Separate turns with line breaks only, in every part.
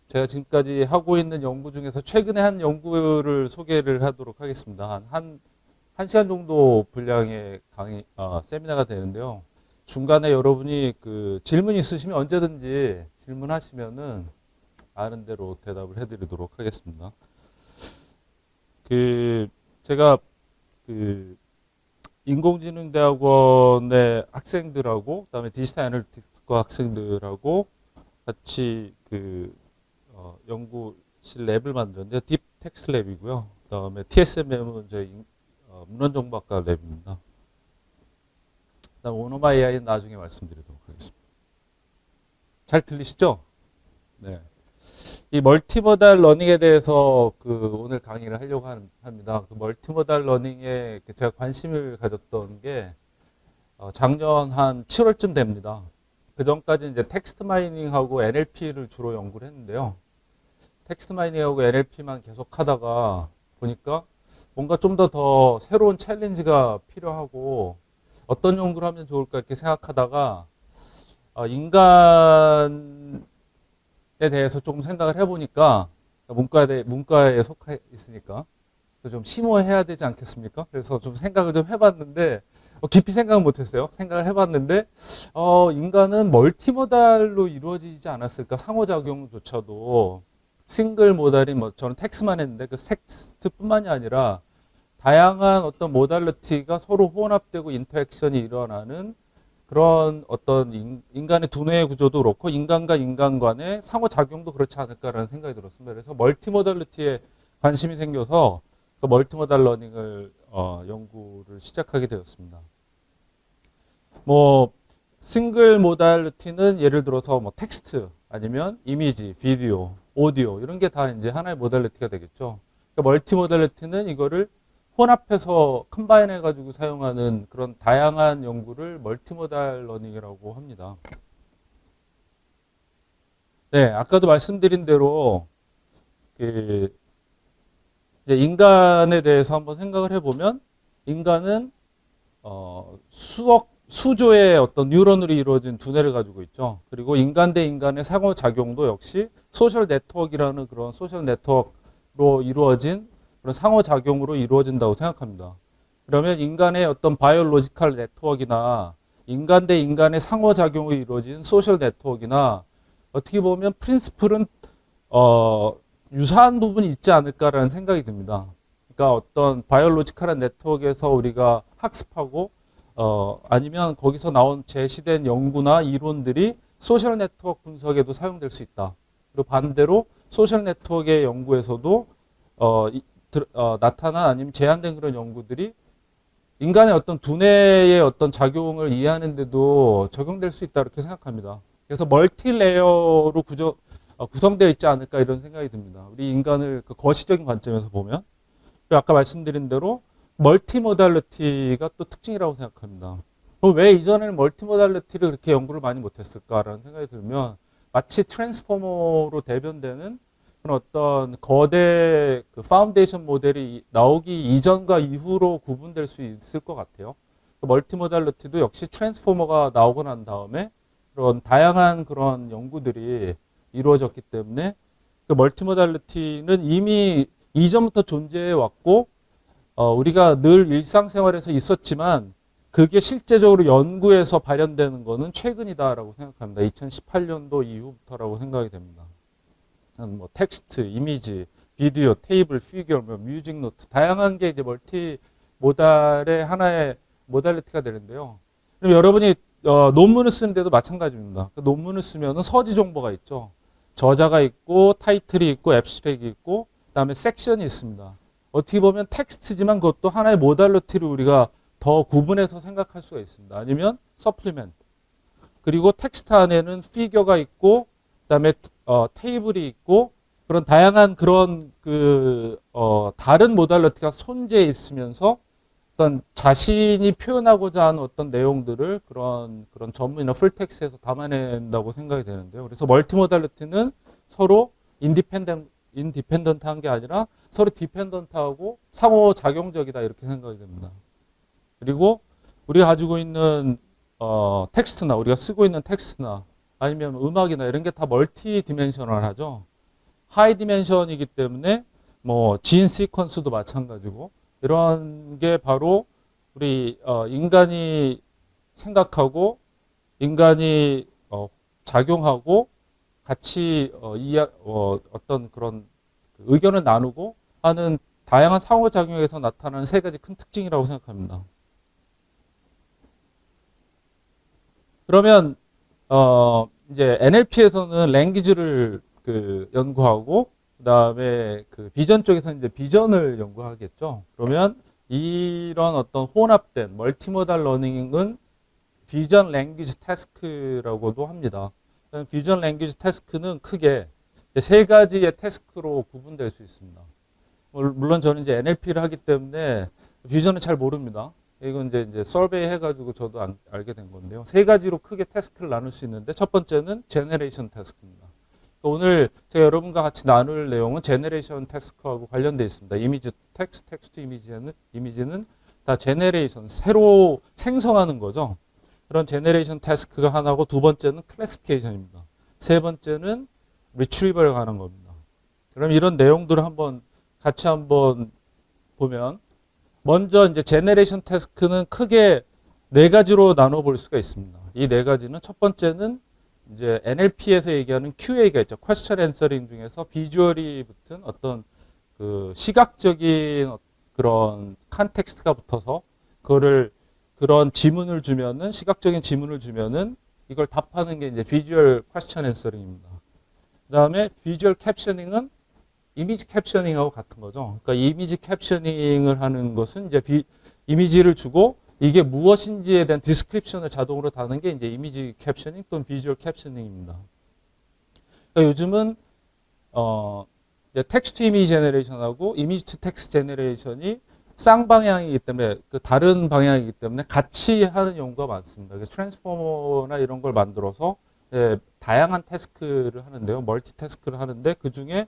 제가 지금까지 하고 있는 연구 중에서 최근에 한 연구를 소개를 하도록 하겠습니다. 한 시간 정도 분량의 세미나가 되는데요. 중간에 여러분이 그 질문 있으시면 언제든지 질문하시면은 아는 대로 대답을 해드리도록 하겠습니다. 제가 그 인공지능대학원의 학생들하고 그다음에 디지털 애널리틱스과 학생들하고 같이 연구실 랩을 만들었는데 딥 텍스트 랩이고요. 그다음에 TSMM은 저희 문헌정보학과 랩입니다. 그다음 오노마 AI는 나중에 말씀드리도록 하겠습니다. 잘 들리시죠? 네. 이 멀티모달 러닝에 대해서 오늘 강의를 하려고 합니다. 그 멀티모달 러닝에 제가 관심을 가졌던 게 작년 한 7월쯤 됩니다. 그 전까지 이제 텍스트 마이닝하고 NLP를 주로 연구를 했는데요. 텍스트 마이닝하고 NLP만 계속 하다가 보니까 뭔가 좀 더 새로운 챌린지가 필요하고 어떤 연구를 하면 좋을까 이렇게 생각하다가 인간에 대해서 조금 생각을 해보니까 문과에 속해 있으니까 좀 심오해야 되지 않겠습니까? 그래서 좀 생각을 좀 해봤는데 깊이 생각은 못했어요. 생각을 해봤는데 인간은 멀티모달로 이루어지지 않았을까? 상호작용조차도 싱글 모달이 저는 텍스트만 했는데 그 텍스트뿐만이 아니라 다양한 어떤 모달리티가 서로 혼합되고 인터액션이 일어나는 그런 어떤 인간의 두뇌의 구조도 그렇고 인간과 인간 간의 상호작용도 그렇지 않을까라는 생각이 들었습니다. 그래서 멀티모달리티에 관심이 생겨서 그 멀티모달 러닝을 연구를 시작하게 되었습니다. 싱글 모달리티는 예를 들어서 텍스트 아니면 이미지, 비디오, 오디오 이런 게 다 이제 하나의 모달리티가 되겠죠. 그러니까 멀티 모달리티는 이거를 혼합해서 컴바인 해가지고 사용하는 그런 다양한 연구를 멀티모달 러닝이라고 합니다. 네, 아까도 말씀드린 대로 이제 인간에 대해서 한번 생각을 해보면 인간은 수조의 어떤 뉴런으로 이루어진 두뇌를 가지고 있죠. 그리고 인간 대 인간의 상호작용도 역시 소셜 네트워크라는 그런 소셜 네트워크로 이루어진 그런 상호작용으로 이루어진다고 생각합니다. 그러면 인간의 어떤 바이올로지컬 네트워크나 인간 대 인간의 상호작용으로 이루어진 소셜 네트워크나 어떻게 보면 프린시플은 유사한 부분이 있지 않을까라는 생각이 듭니다. 그러니까 어떤 바이올로지컬한 네트워크에서 우리가 학습하고 아니면 거기서 나온 제시된 연구나 이론들이 소셜 네트워크 분석에도 사용될 수 있다. 그리고 반대로 소셜 네트워크의 연구에서도 나타난 아니면 제한된 그런 연구들이 인간의 어떤 두뇌의 어떤 작용을 이해하는데도 적용될 수 있다 이렇게 생각합니다. 그래서 멀티 레이어로 구성되어 있지 않을까 이런 생각이 듭니다. 우리 인간을 그 거시적인 관점에서 보면 그리고 아까 말씀드린 대로 멀티모달리티가 또 특징이라고 생각합니다. 그럼 왜 이전에는 멀티모달리티를 그렇게 연구를 많이 못했을까라는 생각이 들면 마치 트랜스포머로 대변되는 그런 어떤 거대 그 파운데이션 모델이 나오기 이전과 이후로 구분될 수 있을 것 같아요. 멀티모달리티도 역시 트랜스포머가 나오고 난 다음에 그런 다양한 그런 연구들이 이루어졌기 때문에 그 멀티모달리티는 이미 이전부터 존재해 왔고 우리가 늘 일상생활에서 있었지만 그게 실제적으로 연구에서 발현되는 거는 최근이다라고 생각합니다. 2018년도 이후부터라고 생각이 됩니다. 텍스트, 이미지, 비디오, 테이블, 피규어, 뮤직 노트 다양한 게 이제 멀티 모달의 하나의 모달리티가 되는데요. 그럼 여러분이 논문을 쓰는데도 마찬가지입니다. 그 논문을 쓰면은 서지 정보가 있죠. 저자가 있고 타이틀이 있고 앱스트랙이 있고 그다음에 섹션이 있습니다. 어떻게 보면 텍스트지만 그것도 하나의 모달리티를 우리가 더 구분해서 생각할 수가 있습니다. 아니면 서플리멘트. 그리고 텍스트 안에는 피규어가 있고 그다음에 테이블이 있고 그런 다양한 그런 다른 모달리티가 손재해 있으면서 어떤 자신이 표현하고자 하는 어떤 내용들을 그런 전문이나 풀텍스트에서 담아낸다고 생각이 되는데요. 그래서 멀티모달리티는 서로 인디펜던트한 게 아니라 서로 디펜던트하고 상호작용적이다 이렇게 생각이 됩니다. 그리고 우리가 가지고 있는 텍스트나 우리가 쓰고 있는 텍스트나 아니면 음악이나 이런 게 다 멀티 디멘셔널하죠. 하이 디멘션이기 때문에 뭐 진 시퀀스도 마찬가지고 이런 게 바로 우리 인간이 생각하고 인간이 작용하고 같이 어떤 그런 의견을 나누고 하는 다양한 상호작용에서 나타나는 세 가지 큰 특징이라고 생각합니다. 그러면 이제 NLP에서는 랭귀지를 연구하고 그다음에 그 비전 쪽에서 이제 비전을 연구하겠죠. 그러면 이런 어떤 혼합된 멀티모달 러닝은 비전 랭귀지 태스크라고도 합니다. 비전 랭귀지 태스크는 크게 세 가지의 태스크로 구분될 수 있습니다. 물론 저는 이제 NLP를 하기 때문에 비전은 잘 모릅니다. 이건 이제 서베이 해가지고 저도 알게 된 건데요. 세 가지로 크게 태스크를 나눌 수 있는데 첫 번째는 제너레이션 태스크입니다. 오늘 제가 여러분과 같이 나눌 내용은 제너레이션 태스크하고 관련되어 있습니다. 이미지 텍스트, 텍스트 이미지는 다 제너레이션, 새로 생성하는 거죠. 그런 제너레이션 태스크가 하나고 두 번째는 클래시피케이션입니다. 세 번째는 리트리버에 관한 겁니다. 그럼 이런 내용들을 같이 한번 보면 먼저 이제 제너레이션 태스크는 크게 네 가지로 나눠 볼 수가 있습니다. 이 네 가지는 첫 번째는 이제 NLP에서 얘기하는 QA가 있죠. Question Answering 중에서 비주얼이 붙은 어떤 그 시각적인 그런 컨텍스트가 붙어서 그런 지문을 주면은 시각적인 지문을 주면은 이걸 답하는 게 이제 비주얼 퀘스천 앤서링입니다. 그다음에 비주얼 캡셔닝은 이미지 캡셔닝하고 같은 거죠. 그러니까 이미지 캡셔닝을 하는 것은 이제 이미지를 주고 이게 무엇인지에 대한 디스크립션을 자동으로 다는 게 이제 이미지 캡셔닝 또는 비주얼 캡셔닝입니다. 그러니까 요즘은 텍스트 이미지 제너레이션하고 이미지 투 텍스트 제너레이션이 쌍방향이기 때문에 다른 방향이기 때문에 같이 하는 연구가 많습니다. 트랜스포머나 이런 걸 만들어서 다양한 태스크를 하는데요. 멀티 태스크를 하는데 그 중에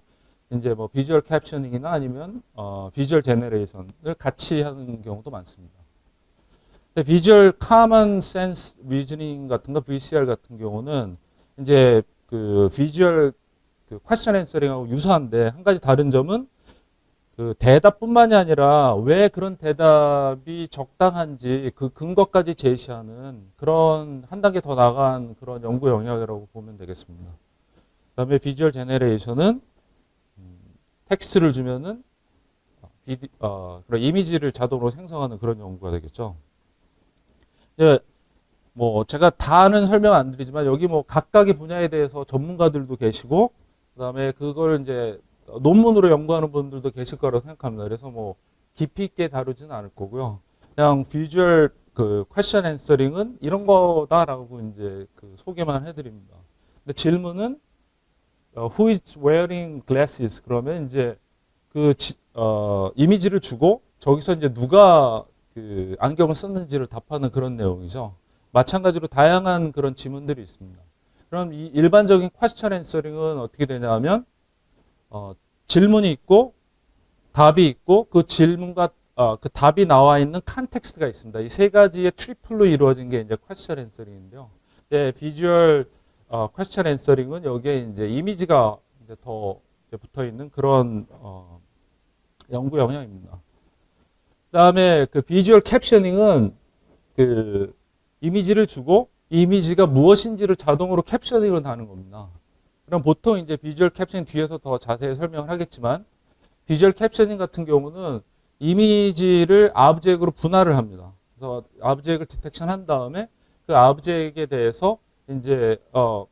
이제 뭐 비주얼 캡셔닝이나 아니면 비주얼 제너레이션을 같이 하는 경우도 많습니다. 비주얼 커먼 센스 리즈닝 같은 거 VCR 같은 경우는 이제 그 비주얼 퀘스천 앤서링하고 유사한데 한 가지 다른 점은 그 대답뿐만이 아니라 왜 그런 대답이 적당한지 그 근거까지 제시하는 그런 한 단계 더 나간 그런 연구 영역이라고 보면 되겠습니다. 그다음에 비주얼 제너레이션은 텍스트를 주면은 그런 이미지를 자동으로 생성하는 그런 연구가 되겠죠. 예, 뭐 제가 다는 설명 안 드리지만 여기 뭐 각각의 분야에 대해서 전문가들도 계시고 그다음에 그걸 이제 논문으로 연구하는 분들도 계실 거라고 생각합니다. 그래서 뭐 깊이 있게 다루지는 않을 거고요. 그냥 비주얼 퀘스천 앤서링은 이런 거다라고 이제 소개만 해드립니다. 근데 질문은 Who is wearing glasses? 그러면 이제 이미지를 주고 저기서 이제 누가 안경을 썼는지를 답하는 그런 내용이죠. 마찬가지로 다양한 그런 지문들이 있습니다. 그럼 이 일반적인 퀘스천 앤서링은 어떻게 되냐면 질문이 있고 답이 있고 그 질문과 그 답이 나와 있는 컨텍스트가 있습니다. 이 세 가지의 트리플로 이루어진 게 이제 퀘스천 앤서링인데요. 비주얼 퀘스천 앤서링은 여기에 이제 이미지가 이제 더 이제 붙어 있는 그런 연구 영역입니다. 그다음에 비주얼 캡셔닝은 이미지를 주고 이 이미지가 무엇인지를 자동으로 캡셔닝을 하는 겁니다. 그럼 보통 이제 비주얼 캡셔닝 뒤에서 더 자세히 설명을 하겠지만 비주얼 캡셔닝 같은 경우는 이미지를 오브젝트로 분할을 합니다. 그래서 오브젝트를 디텍션 한 다음에 그 오브젝트에 대해서 이제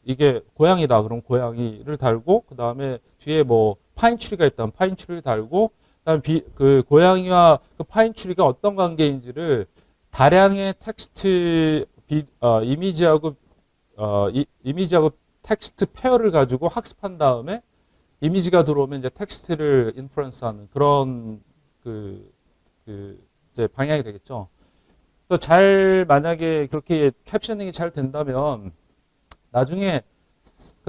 이게 고양이다 그럼 고양이를 달고 그 다음에 뒤에 뭐 파인 추리가 있다면 파인 추리를 달고 그다음에 그 고양이와 그 파인 추리가 어떤 관계인지를 다량의 텍스트 이미지하고 텍스트 페어를 가지고 학습한 다음에 이미지가 들어오면 이제 텍스트를 인퍼런스하는 그런 이제 방향이 되겠죠. 그래서 만약에 그렇게 캡셔닝이 잘 된다면 나중에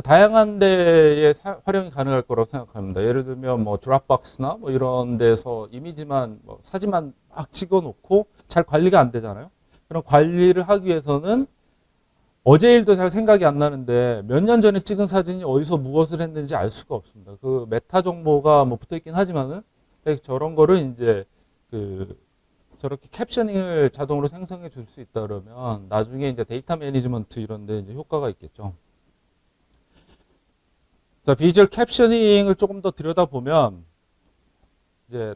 다양한 데에 활용이 가능할 거라고 생각합니다. 예를 들면 뭐 드랍박스나 뭐 이런 데서 이미지만 사진만 막 찍어놓고 잘 관리가 안 되잖아요. 그런 관리를 하기 위해서는 어제 일도 잘 생각이 안 나는데 몇 년 전에 찍은 사진이 어디서 무엇을 했는지 알 수가 없습니다. 그 메타 정보가 뭐 붙어 있긴 하지만은 저런 거를 이제 그 저렇게 캡셔닝을 자동으로 생성해 줄 수 있다 그러면 나중에 이제 데이터 매니지먼트 이런 데 이제 효과가 있겠죠. 자, 비주얼 캡셔닝을 조금 더 들여다보면 이제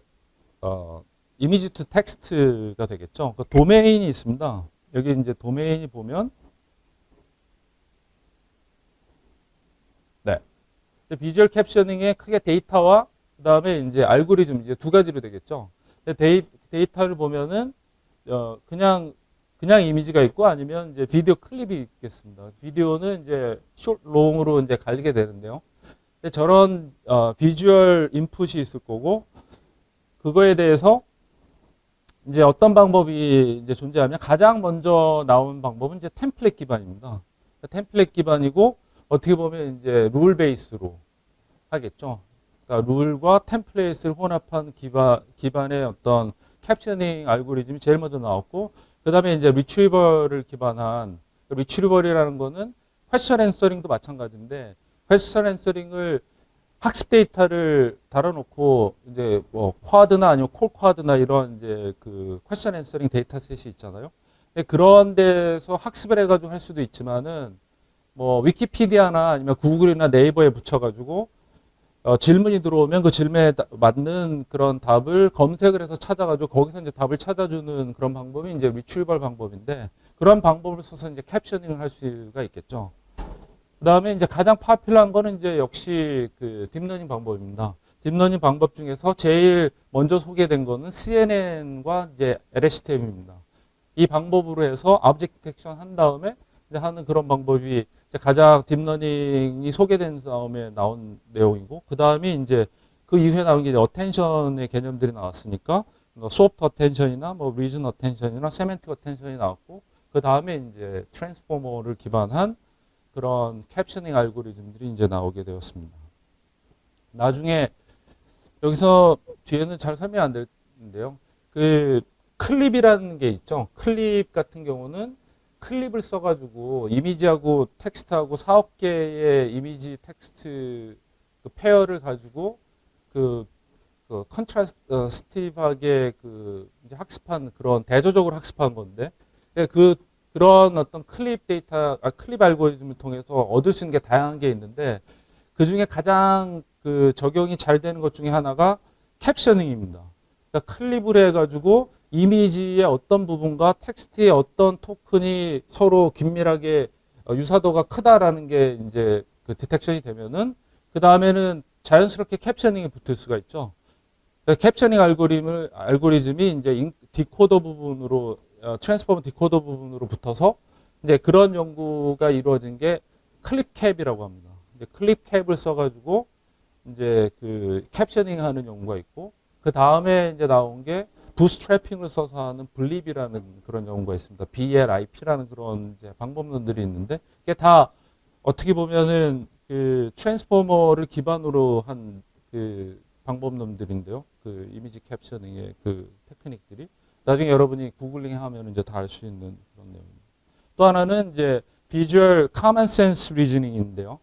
이미지 투 텍스트가 되겠죠. 그 도메인이 있습니다. 여기 이제 도메인이 보면 네. 비주얼 캡셔닝의 크게 데이터와 그다음에 이제 알고리즘 이제 두 가지로 되겠죠. 데이터를 보면은 그냥 이미지가 있고 아니면 이제 비디오 클립이 있겠습니다. 비디오는 이제 숏, 롱으로 이제 갈리게 되는데요. 저런 비주얼 인풋이 있을 거고 그거에 대해서 이제 어떤 방법이 이제 존재하면 가장 먼저 나온 방법은 이제 템플릿 기반입니다. 템플릿 기반이고 어떻게 보면 이제 룰 베이스로 하겠죠. 그러니까 룰과 템플릿을 혼합한 기반의 어떤 캡셔닝 알고리즘이 제일 먼저 나왔고 그 다음에 이제 리트리버를 기반한 리트리버리라는 거는 퀘스천 앤서링도 마찬가지인데 퀘스천 앤서링을 학습 데이터를 달아놓고 이제 뭐 쿼드나 아니면 콜 쿼드나 이런 이제 그 퀘스천 앤서링 데이터셋이 있잖아요. 근데 그런 데서 학습을 해가지고 할 수도 있지만은 뭐 위키피디아나 아니면 구글이나 네이버에 붙여가지고 질문이 들어오면 그 질문에 맞는 그런 답을 검색을 해서 찾아가지고 거기서 이제 답을 찾아주는 그런 방법이 이제 리트리벌 방법인데 그런 방법을 써서 이제 캡셔닝을 할 수가 있겠죠. 그 다음에 이제 가장 파퓰러한 거는 이제 역시 그 딥러닝 방법입니다. 딥러닝 방법 중에서 제일 먼저 소개된 거는 CNN과 이제 LSTM입니다. 이 방법으로 해서 오브젝트 디텍션 한 다음에 이제 하는 그런 방법이 이제 가장 딥러닝이 소개된 다음에 나온 내용이고 그 다음에 이제 그 이후에 나온 게 어텐션의 개념들이 나왔으니까 소프트 어텐션이나 뭐 리전 어텐션이나 세멘틱 어텐션이 나왔고 그 다음에 이제 트랜스포머를 기반한 그런 캡셔닝 알고리즘들이 이제 나오게 되었습니다. 나중에 여기서 뒤에는 잘 설명 안 되는데요. 그 클립이라는 게 있죠. 클립 같은 경우는 클립을 써가지고 이미지하고 텍스트하고 4억 개의 이미지 텍스트 그 페어를 가지고 그 컨트라스티브하게 그 이제 학습한 그런 대조적으로 학습한 건데 그런 어떤 클립 클립 알고리즘을 통해서 얻을 수 있는 게 다양한 게 있는데 그 중에 가장 그 적용이 잘 되는 것 중에 하나가 캡셔닝입니다. 그러니까 클립을 해가지고 이미지의 어떤 부분과 텍스트의 어떤 토큰이 서로 긴밀하게 유사도가 크다라는 게 이제 그 디텍션이 되면은 그 다음에는 자연스럽게 캡셔닝이 붙을 수가 있죠. 그러니까 캡셔닝 알고리즘이 이제 디코더 부분으로 트랜스포머 디코더 부분으로 붙어서 이제 그런 연구가 이루어진 게 클립캡이라고 합니다. 클립캡을 써가지고 이제 그 캡셔닝 하는 연구가 있고 그 다음에 이제 나온 게 부스트래핑을 써서 하는 블립이라는 그런 연구가 있습니다. BLIP라는 그런 이제 방법론들이 있는데 이게 다 어떻게 보면은 그 트랜스포머를 기반으로 한 그 방법론들인데요. 그 이미지 캡셔닝의 그 테크닉들이 나중에 여러분이 구글링 하면 이제 다 알 수 있는 그런 내용입니다. 또 하나는 이제 비주얼 커먼 센스 리즈닝인데요.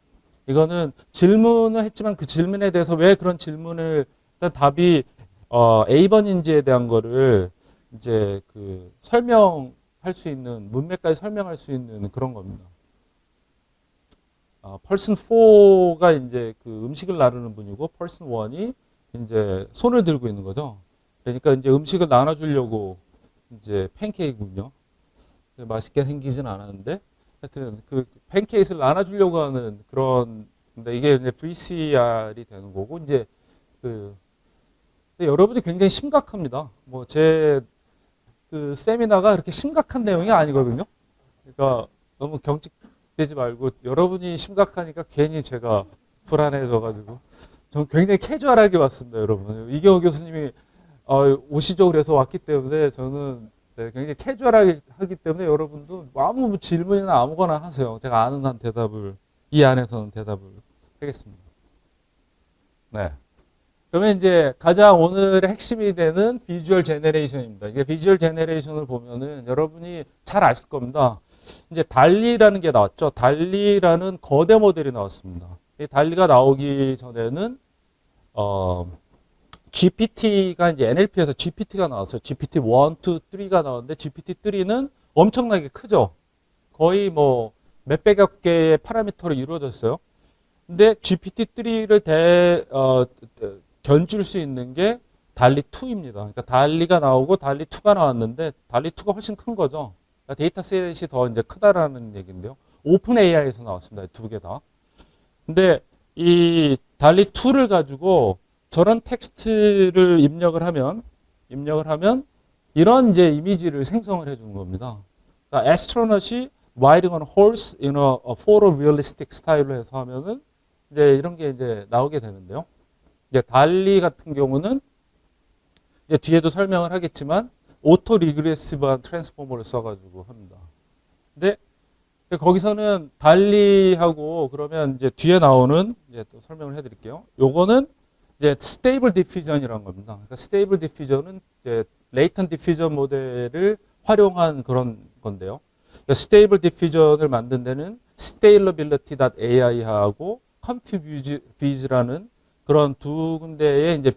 이거는 질문을 했지만 그 질문에 대해서 왜 그런 질문을 일단 답이 A번인지에 대한 거를 이제 그 설명할 수 있는 문맥까지 설명할 수 있는 그런 겁니다. person 4가 이제 그 음식을 나르는 분이고 person 1이 이제 손을 들고 있는 거죠. 그러니까 이제 음식을 나눠주려고 이제 팬케이크군요. 맛있게 생기진 않았는데 하여튼 그 팬케이크를 나눠주려고 하는 그런 근데 이게 이제 VCR이 되는 거고 이제 그 근데 여러분이 굉장히 심각합니다. 뭐 제 그 세미나가 그렇게 심각한 내용이 아니거든요. 그러니까 너무 경직되지 말고 여러분이 심각하니까 괜히 제가 불안해져가지고 저는 굉장히 캐주얼하게 왔습니다, 여러분. 이경호 교수님이 오시죠 그래서 왔기 때문에 저는 네, 굉장히 캐주얼하게 하기 때문에 여러분도 아무 질문이나 아무거나 하세요. 제가 아는 한 대답을 이 안에서는 대답을 하겠습니다. 네. 그러면 이제 가장 오늘의 핵심이 되는 비주얼 제너레이션입니다. 이게 비주얼 제너레이션을 보면은 여러분이 잘 아실 겁니다. 이제 달리라는 게 나왔죠. 달리라는 거대 모델이 나왔습니다. 이 달리가 나오기 전에는 GPT가 이제 NLP에서 GPT가 나왔어요. GPT 1, 2, 3가 나왔는데 GPT 3는 엄청나게 크죠. 거의 뭐 몇백여 개의 파라미터로 이루어졌어요. 근데 GPT-3를 견줄 수 있는 게 달리2입니다. 그러니까 달리가 나오고 달리2가 나왔는데 달리2가 훨씬 큰 거죠. 그러니까 데이터셋이 더 이제 크다라는 얘기인데요. 오픈 AI에서 나왔습니다. 두 개 다. 근데 이 달리2를 가지고 저런 텍스트를 입력을 하면 이런 이제 이미지를 생성을 해주는 겁니다. 그러니까 astronaut이 riding on a horse in a photorealistic 스타일로 해서 하면은 이제 이런 게 이제 나오게 되는데요. 이제 달리 같은 경우는 이제 뒤에도 설명을 하겠지만 오토 리그레시브한 트랜스포머를 써가지고 합니다. 근데 거기서는 달리하고 그러면 이제 뒤에 나오는 이제 또 설명을 해드릴게요. 요거는 이제 스테이블 디퓨전이라는 겁니다. 그러니까 스테이블 디퓨전은 이제 레이턴 디퓨전 모델을 활용한 그런 건데요. 스테이블 디퓨전을 만든 데는 scalability.ai하고 confuse라는 그런 두 군데의 이제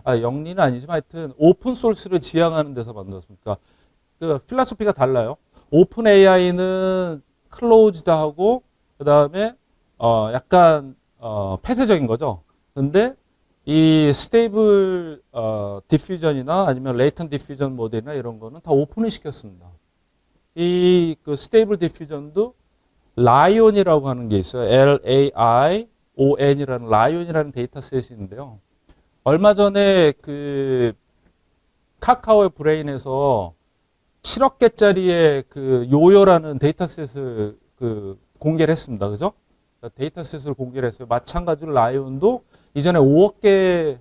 영리는 아니지만 하여튼 오픈 소스를 지향하는 데서 만들었습니다. 그 필라소피가 달라요. 오픈 AI는 클로즈드하고 그다음에 약간 폐쇄적인 거죠. 근데 이 스테이블 디퓨전이나 아니면 레이턴 디퓨전 모델이나 이런 거는 다 오픈을 시켰습니다. 이 그 스테이블 디퓨전도 라이온이라고 하는 게 있어요. LAION이라는 라이온이라는 데이터셋이 있는데요. 얼마 전에 그 카카오의 브레인에서 7억 개짜리의 그 요요라는 데이터셋을 그 공개를 했습니다. 그죠? 데이터셋을 공개를 했어요. 마찬가지로 라이온도 이전에 5억 개,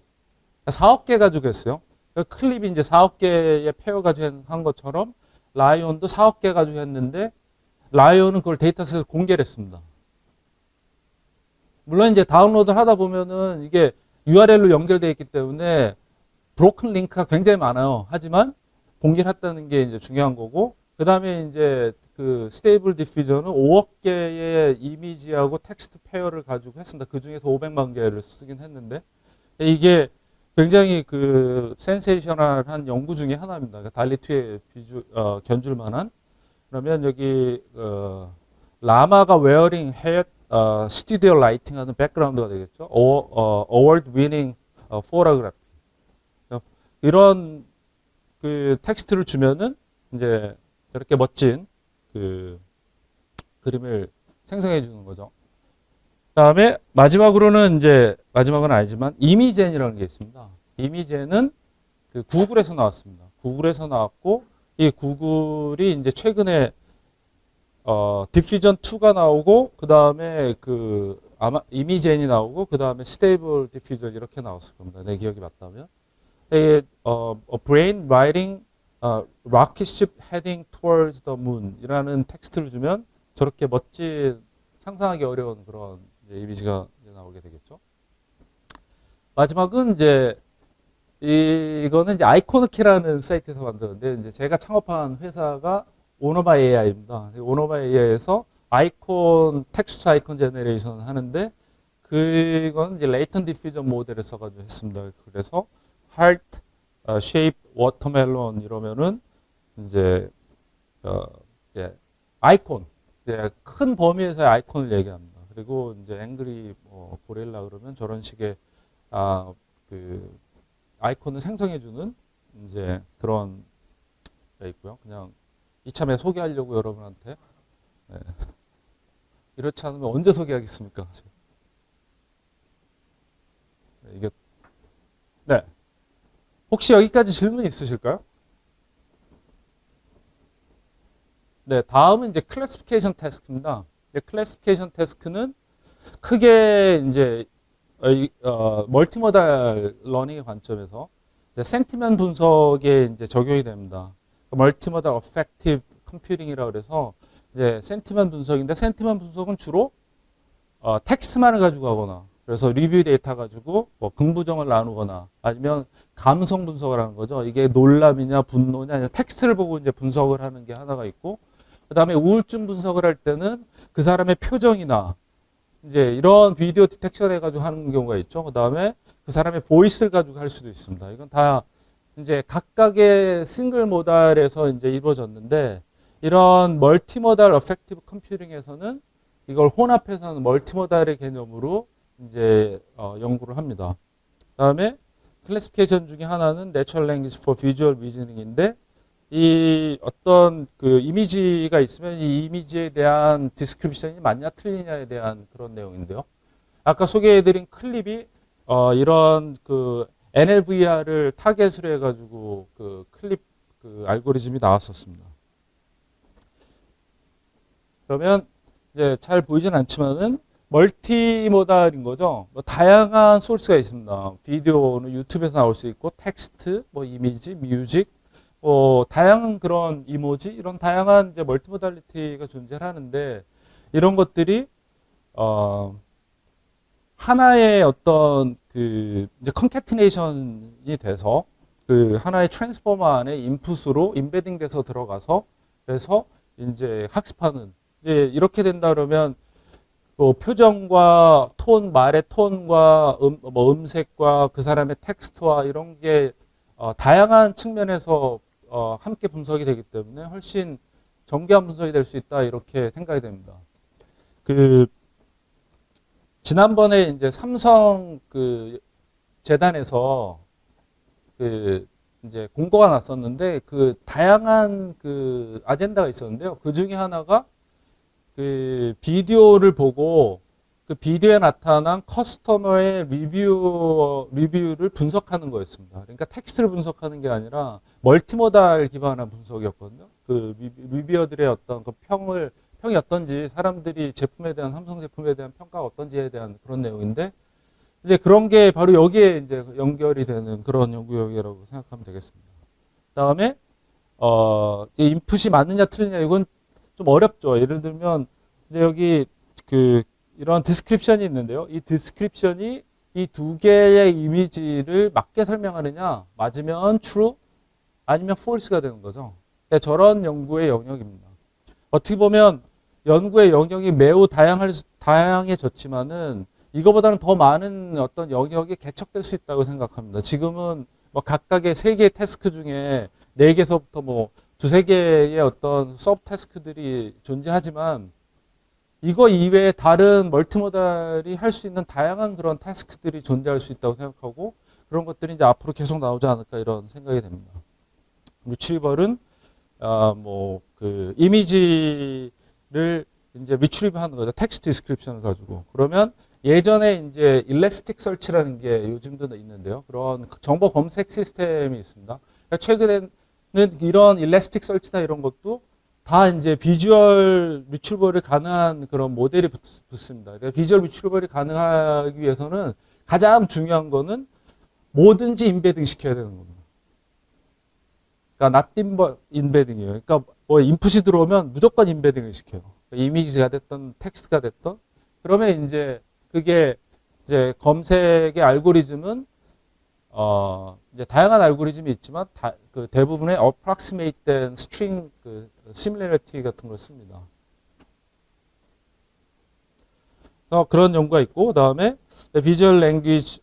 4억 개 가지고 했어요. 클립이 이제 4억 개의 페어 가지고 한 것처럼 라이온도 4억 개 가지고 했는데 라이온은 그걸 데이터셋을 공개를 했습니다. 물론 이제 다운로드를 하다 보면은 이게 URL로 연결되어 있기 때문에 브로큰 링크가 굉장히 많아요. 하지만 공개를 했다는 게 이제 중요한 거고, 그 다음에 이제 그 스테이블 디퓨전은 5억 개의 이미지하고 텍스트 페어를 가지고 했습니다. 그 중에서 500만 개를 쓰긴 했는데, 이게 굉장히 그 센세이셔널한 연구 중에 하나입니다. 그러니까 달리2에 견줄 만한. 그러면 여기 라마가 웨어링 헤드 스튜디오 라이팅 하는 백그라운드가 되겠죠. 어워드 위닝 포토그래피. 이런 그 텍스트를 주면은 이제 저렇게 멋진 그 그림을 생성해 주는 거죠. 다음에 마지막으로는 이제 마지막은 아니지만 이미젠이라는 게 있습니다. 이미젠은 그 구글에서 나왔습니다. 구글에서 나왔고 이 구글이 이제 최근에 디퓨전 2가 나오고 그 다음에 그 아마 이미젠이 나오고 그 다음에 스테이블 디퓨전 이렇게 나왔을 겁니다. 내 기억이 맞다면. A brain writing rocket ship heading towards the moon 이라는 텍스트를 주면 저렇게 멋진 상상하기 어려운 그런 이미지가 나오게 되겠죠. 마지막은 이제 이거는 이제 아이코노키라는 사이트에서 만들었는데 이제 제가 창업한 회사가 오노바 AI입니다. 오노바 AI에서 아이콘 텍스트 아이콘 제너레이션 하는데 그건 이제 레이턴 디퓨전 모델을 써가지고 했습니다. 그래서 heart, shape, watermelon 이러면은 이제 아이콘, 이제 큰 범위에서의 아이콘을 얘기합니다. 그리고 이제 앵그리 고릴라 그러면 저런 식의 그 아이콘을 생성해주는 이제 그런 게 있고요. 그냥 이참에 소개하려고 여러분한테 이렇지 않으면 언제 소개하겠습니까? 이게 네. 혹시 여기까지 질문 있으실까요? 네, 다음은 이제 클래시피케이션 태스크입니다. 클래시피케이션 태스크는 크게 이제 멀티모달 러닝의 관점에서 센티먼트 분석에 이제 적용이 됩니다. 멀티모달 어펙티브 컴퓨팅이라고 그래서 이제 센티먼트 분석인데 센티먼트 분석은 주로 텍스트만을 가지고 하거나 그래서 리뷰 데이터 가지고 뭐 긍부정을 나누거나 아니면 감성 분석을 하는 거죠. 이게 놀람이냐 분노냐 아니면 텍스트를 보고 이제 분석을 하는 게 하나가 있고 그다음에 우울증 분석을 할 때는 그 사람의 표정이나 이제 이런 비디오 디텍션 해가지고 하는 경우가 있죠. 그다음에 그 사람의 보이스를 가지고 할 수도 있습니다. 이건 다 이제 각각의 싱글 모달에서 이제 이루어졌는데 이런 멀티모달 어펙티브 컴퓨팅에서는 이걸 혼합해서 하는 멀티모달의 개념으로 이제 연구를 합니다. 그다음에 클래시피케이션 중에 하나는 Natural Language for Visual Reasoning인데 이 어떤 그 이미지가 있으면 이 이미지에 대한 디스크립션이 맞냐 틀리냐에 대한 그런 내용인데요. 아까 소개해드린 클립이 이런 그 NLVR을 타겟으로 해가지고 그 클립 그 알고리즘이 나왔었습니다. 그러면 이제 잘 보이진 않지만은 멀티모달인 거죠. 뭐 다양한 소스가 있습니다. 비디오는 유튜브에서 나올 수 있고 텍스트, 뭐 이미지, 뮤직, 다양한 그런 이모지 이런 다양한 이제 멀티모달리티가 존재하는데 이런 것들이 하나의 어떤 그 이제 컨캐티네이션이 돼서 그 하나의 트랜스포머 안에 인풋으로 인베딩 돼서 들어가서 그래서 이제 학습하는 이제 이렇게 된다 그러면 또 표정과 톤, 말의 톤과 뭐 음색과 그 사람의 텍스트와 이런 게 다양한 측면에서 함께 분석이 되기 때문에 훨씬 정교한 분석이 될 수 있다 이렇게 생각이 됩니다. 그 지난번에 이제 삼성 그 재단에서 그 이제 공고가 났었는데 그 다양한 그 아젠다가 있었는데요. 그 중에 하나가 그 비디오를 보고 그 비디오에 나타난 커스터머의 리뷰를 분석하는 거였습니다. 그러니까 텍스트를 분석하는 게 아니라 멀티모달 기반한 분석이었거든요. 그 리뷰어들의 어떤 그 평이 어떤지 사람들이 제품에 대한 삼성 제품에 대한 평가가 어떤지에 대한 그런 내용인데 이제 그런 게 바로 여기에 이제 연결이 되는 그런 연구용이라고 생각하면 되겠습니다. 그다음에 인풋이 맞느냐 틀리냐 이건 좀 어렵죠. 예를 들면 이제 여기 그 이런 디스크립션이 있는데요. 이 디스크립션이 이 두 개의 이미지를 맞게 설명하느냐 맞으면 true 아니면 false가 되는 거죠. 그러니까 저런 연구의 영역입니다. 어떻게 보면 연구의 영역이 매우 다양해졌지만은 이거보다는 더 많은 어떤 영역이 개척될 수 있다고 생각합니다. 지금은 뭐 각각의 세 개의 태스크 중에 네 개서부터 뭐 두세 개의 어떤 서브 태스크들이 존재하지만 이거 이외에 다른 멀티모달이 할 수 있는 다양한 그런 태스크들이 존재할 수 있다고 생각하고 그런 것들이 이제 앞으로 계속 나오지 않을까 이런 생각이 됩니다. 리트리버는 뭐 그 이미지를 이제 리트리브 하는 거죠. 텍스트 디스크립션을 가지고. 그러면 예전에 이제 일레스틱 설치라는 게 요즘도 있는데요. 그런 정보 검색 시스템이 있습니다. 그러니까 최근에는 이런 일레스틱 설치나 이런 것도 다 이제 비주얼 리트리버를 가능한 그런 모델이 붙습니다. 그러니까 비주얼 리트리버를 가능하기 위해서는 가장 중요한 거는 뭐든지 인베딩 시켜야 되는 겁니다. 그러니까 not 인베딩이에요. 그러니까 뭐 인풋이 들어오면 무조건 인베딩을 시켜요. 그러니까 이미지가 됐던 텍스트가 됐던 그러면 이제 그게 이제 검색의 알고리즘은 이제 다양한 알고리즘이 있지만 그 대부분의 approximate 된 string 그 similarity 같은 걸 씁니다. 그런 연구가 있고 그다음에 비전 랭귀지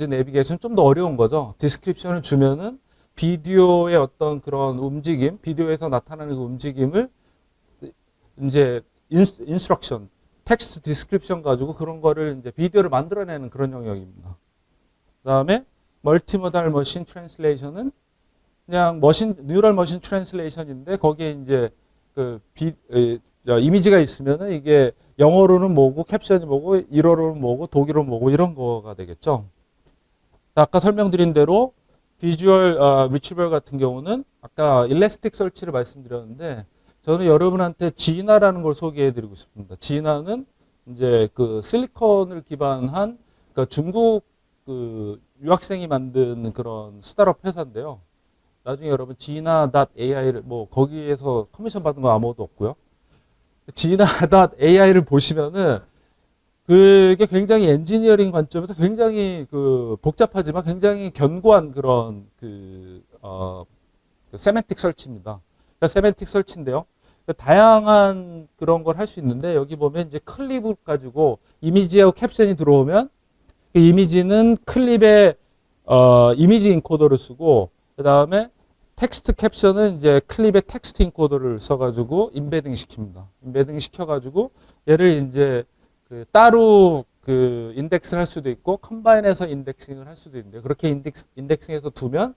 내비게이션 좀 더 어려운 거죠. 디스크립션을 주면은 비디오의 어떤 그런 움직임, 비디오에서 나타나는 그 움직임을 이제 인스트럭션, 텍스트 디스크립션 가지고 그런 거를 이제 비디오를 만들어내는 그런 영역입니다. 그다음에 멀티모달 머신 트랜슬레이션은 그냥 뉴럴 머신 트랜슬레이션인데 거기에 이제 그 이미지가 있으면은 이게 영어로는 뭐고 캡션이 뭐고 일어로는 뭐고 독일어는 뭐고 이런 거가 되겠죠. 아까 설명드린 대로 비주얼 리트리버 같은 경우는 아까 일레스틱 설치를 말씀드렸는데 저는 여러분한테 지나라는 걸 소개해드리고 싶습니다. 지나는 이제 그 실리콘을 기반한 그러니까 중국 그 유학생이 만든 그런 스타트업 회사인데요. 나중에 여러분 지나.ai를 뭐 거기에서 커미션 받은 거 아무것도 없고요. 지나.ai를 보시면은 그게 굉장히 엔지니어링 관점에서 굉장히 그 복잡하지만 굉장히 견고한 그런 그 세맨틱 설치입니다. 그러니까 세맨틱 설치인데요. 그러니까 다양한 그런 걸 할 수 있는데 여기 보면 이제 클립을 가지고 이미지하고 캡션이 들어오면 그 이미지는 클립에 이미지 인코더를 쓰고 그 다음에 텍스트 캡션은 이제 클립에 텍스트 인코더를 써가지고 인베딩 시킵니다. 인베딩 시켜가지고 얘를 이제 그 따로 그 인덱스를 할 수도 있고 컴바인해서 인덱싱을 할 수도 있는데 그렇게 인덱싱해서 두면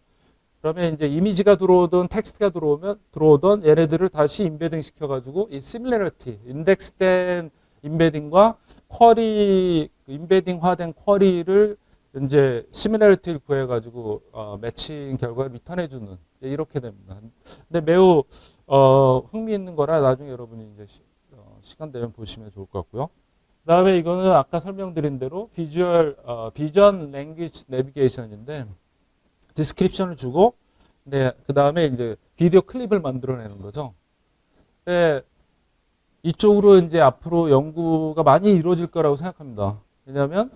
그러면 이제 이미지가 들어오든 텍스트가 들어오던 얘네들을 다시 인베딩 시켜가지고 이 시밀러리티 인덱스된 인베딩과 쿼리 인베딩화된 쿼리를 이제 시밀러리티를 구해가지고 매칭 결과를 리턴해주는 이렇게 됩니다. 근데 매우 흥미있는 거라 나중에 여러분이 이제 시간 되면 보시면 좋을 것 같고요. 그다음에 이거는 아까 설명드린 대로 비전 랭귀지 내비게이션인데 디스크립션을 주고 네, 그다음에 이제 비디오 클립을 만들어내는 거죠. 네, 이쪽으로 이제 앞으로 연구가 많이 이루어질 거라고 생각합니다. 왜냐하면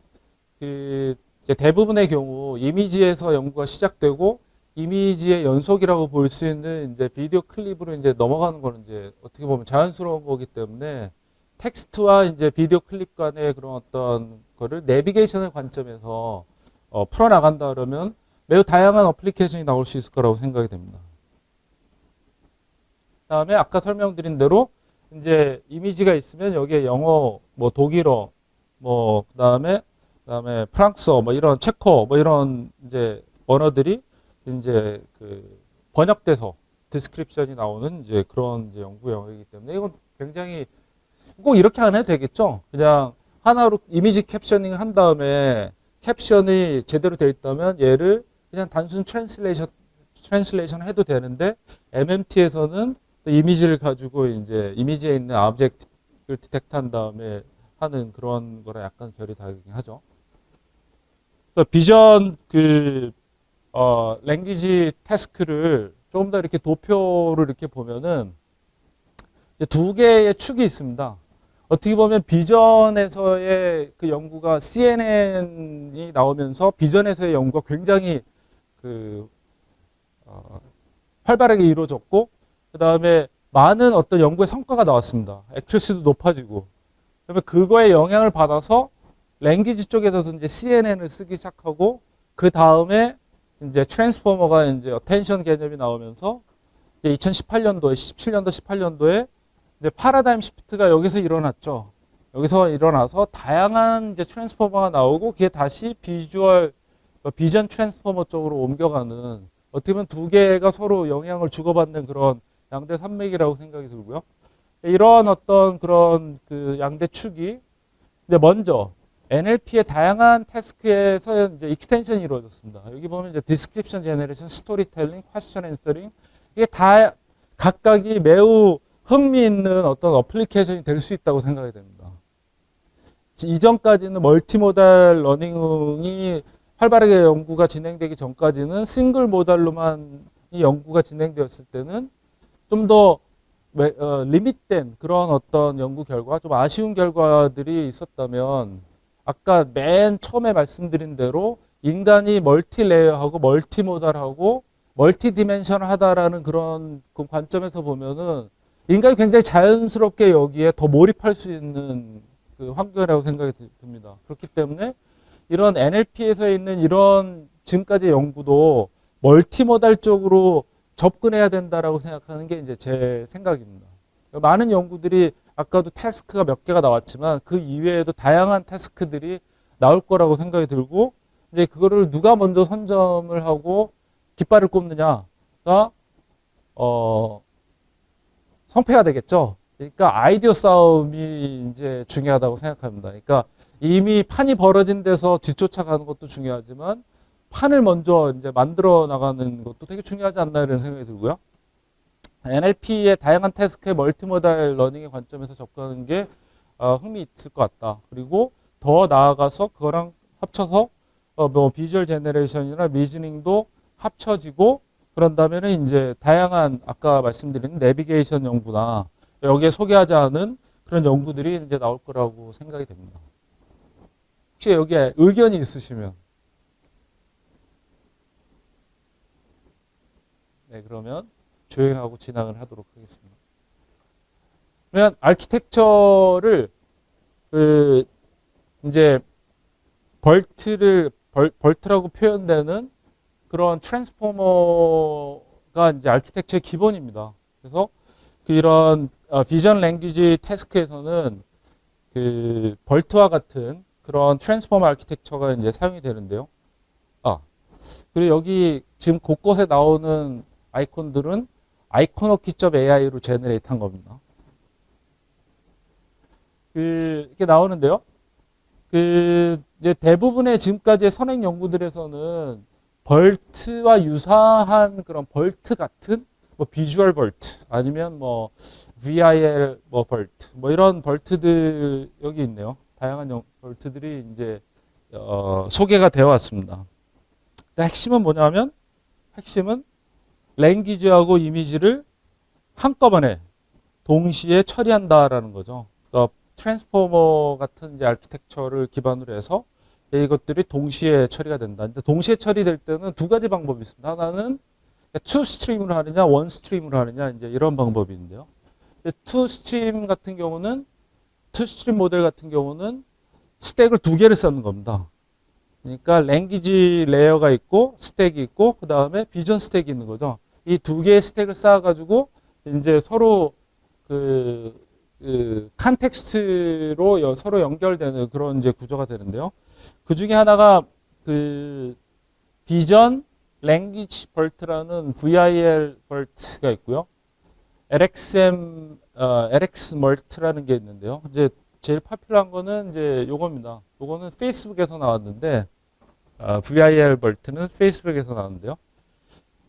그 이제 대부분의 경우 이미지에서 연구가 시작되고 이미지의 연속이라고 볼 수 있는 이제 비디오 클립으로 이제 넘어가는 거는 이제 어떻게 보면 자연스러운 거기 때문에 텍스트와 이제 비디오 클립 간의 그런 어떤 거를 내비게이션의 관점에서 풀어나간다 그러면 매우 다양한 어플리케이션이 나올 수 있을 거라고 생각이 됩니다. 그다음에 아까 설명드린 대로 이제 이미지가 있으면 여기에 영어, 뭐 독일어, 뭐 그다음에 프랑스어, 뭐 이런 체코, 뭐 이런 이제 언어들이 이제 그 번역돼서 디스크립션이 나오는 이제 그런 이제 연구 영역이기 때문에 이건 굉장히 꼭 이렇게 안 해도 되겠죠. 그냥 하나로 이미지 캡셔닝 한 다음에 캡션이 제대로 되어 있다면 얘를 그냥 단순 트랜슬레이션 해도 되는데 MMT에서는 이미지를 가지고 이제 이미지에 있는 오브젝트를 디텍트 한 다음에 하는 그런 거랑 약간 결이 다르긴 하죠. 비전 랭귀지 태스크를 조금 더 이렇게 도표를 이렇게 보면은 이제 두 개의 축이 있습니다. 어떻게 보면 비전에서의 그 연구가 CNN이 나오면서 비전에서의 연구가 굉장히 활발하게 이루어졌고 그 다음에 많은 어떤 연구의 성과가 나왔습니다. 액큐러시도 높아지고 그러면 그거에 영향을 받아서 랭귀지 쪽에서도 이제 CNN을 쓰기 시작하고 그 다음에 이제 트랜스포머가 이제 어텐션 개념이 나오면서 이제 2018년도에 17년도 18년도에 이제 파라다임 시프트가 여기서 일어났죠. 여기서 일어나서 다양한 이제 트랜스포머가 나오고 그게 다시 비전 트랜스포머 쪽으로 옮겨가는 어떻게 보면 두 개가 서로 영향을 주고받는 그런 양대 산맥이라고 생각이 들고요. 이런 어떤 그런 그 양대 축이 이제 먼저 NLP의 다양한 태스크에서 이제 익스텐션이 이루어졌습니다. 여기 보면 이제 디스크립션 제너레이션, 스토리텔링, 퀘스천 앤서링 이게 다 각각이 매우 흥미있는 어떤 어플리케이션이 될 수 있다고 생각이 됩니다. 이전까지는 멀티모달 러닝이 활발하게 연구가 진행되기 전까지는 싱글 모달로만 이 연구가 진행되었을 때는 좀 더 리밋된 그런 어떤 연구 결과, 좀 아쉬운 결과들이 있었다면 아까 맨 처음에 말씀드린 대로 인간이 멀티레이어하고 멀티모달하고 멀티디멘셔널하다라는 그런 그 관점에서 보면은 인간이 굉장히 자연스럽게 여기에 더 몰입할 수 있는 그 환경이라고 생각이 듭니다. 그렇기 때문에 이런 NLP에서 있는 이런 지금까지 연구도 멀티모달 쪽으로 접근해야 된다라고 생각하는 게 이제 제 생각입니다. 많은 연구들이 아까도 태스크가 몇 개가 나왔지만 그 이외에도 다양한 태스크들이 나올 거라고 생각이 들고 이제 그거를 누가 먼저 선점을 하고 깃발을 꼽느냐가 성패가 되겠죠. 그러니까 아이디어 싸움이 이제 중요하다고 생각합니다. 그러니까 이미 판이 벌어진 데서 뒤쫓아가는 것도 중요하지만 판을 먼저 이제 만들어 나가는 것도 되게 중요하지 않나 이런 생각이 들고요. NLP의 다양한 태스크의 멀티모달 러닝의 관점에서 접근하는 게 흥미 있을 것 같다. 그리고 더 나아가서 그거랑 합쳐서 뭐 비주얼 제너레이션이나 리즈닝도 합쳐지고 그런다면은 이제 다양한 아까 말씀드린 내비게이션 연구나 여기에 소개하지 않은 그런 연구들이 이제 나올 거라고 생각이 됩니다. 혹시 여기에 의견이 있으시면 네, 그러면 조행하고 진행을 하도록 하겠습니다. 그러면 아키텍처를 그 이제 벌트라고 표현되는 그런 트랜스포머가 이제 아키텍처의 기본입니다. 그래서 이런 비전 랭귀지 태스크에서는 그 벌트와 같은 그런 트랜스포머 아키텍처가 이제 사용이 되는데요. 그리고 여기 지금 곳곳에 나오는 아이콘들은 icono키.ai로 제너레이트 한 겁니다. 이렇게 나오는데요. 이제 대부분의 지금까지의 선행 연구들에서는 벌트와 유사한 그런 벌트 같은 뭐 비주얼 벌트 아니면 뭐 VIL 뭐 벌트 뭐 이런 벌트들 여기 있네요. 다양한 벌트들이 이제 소개가 되어 왔습니다. 핵심은 뭐냐면 핵심은 랭귀지하고 이미지를 한꺼번에 동시에 처리한다라는 거죠. 그러니까 트랜스포머 같은 이제 아키텍처를 기반으로 해서 이것들이 동시에 처리가 된다. 근데 동시에 처리될 때는 두 가지 방법이 있습니다. 하나는 투 스트림으로 하느냐, 원 스트림으로 하느냐, 이제 이런 방법이 있는데요. 투 스트림 같은 경우는 투 스트림 모델 같은 경우는 스택을 두 개를 쌓는 겁니다. 그러니까 랭귀지 레이어가 있고 스택이 있고 그 다음에 비전 스택이 있는 거죠. 이 두 개의 스택을 쌓아가지고 이제 서로 컨텍스트로 서로 연결되는 그런 이제 구조가 되는데요. 그 중에 하나가 비전 랭귀지 벌트라는 VIL 벌트가 있고요. LX 멀트라는 게 있는데요. 이제 제일 파퓰러한 거는 이제 요겁니다. 요거는 페이스북에서 나왔는데 VIL 벌트는 페이스북에서 나왔는데요.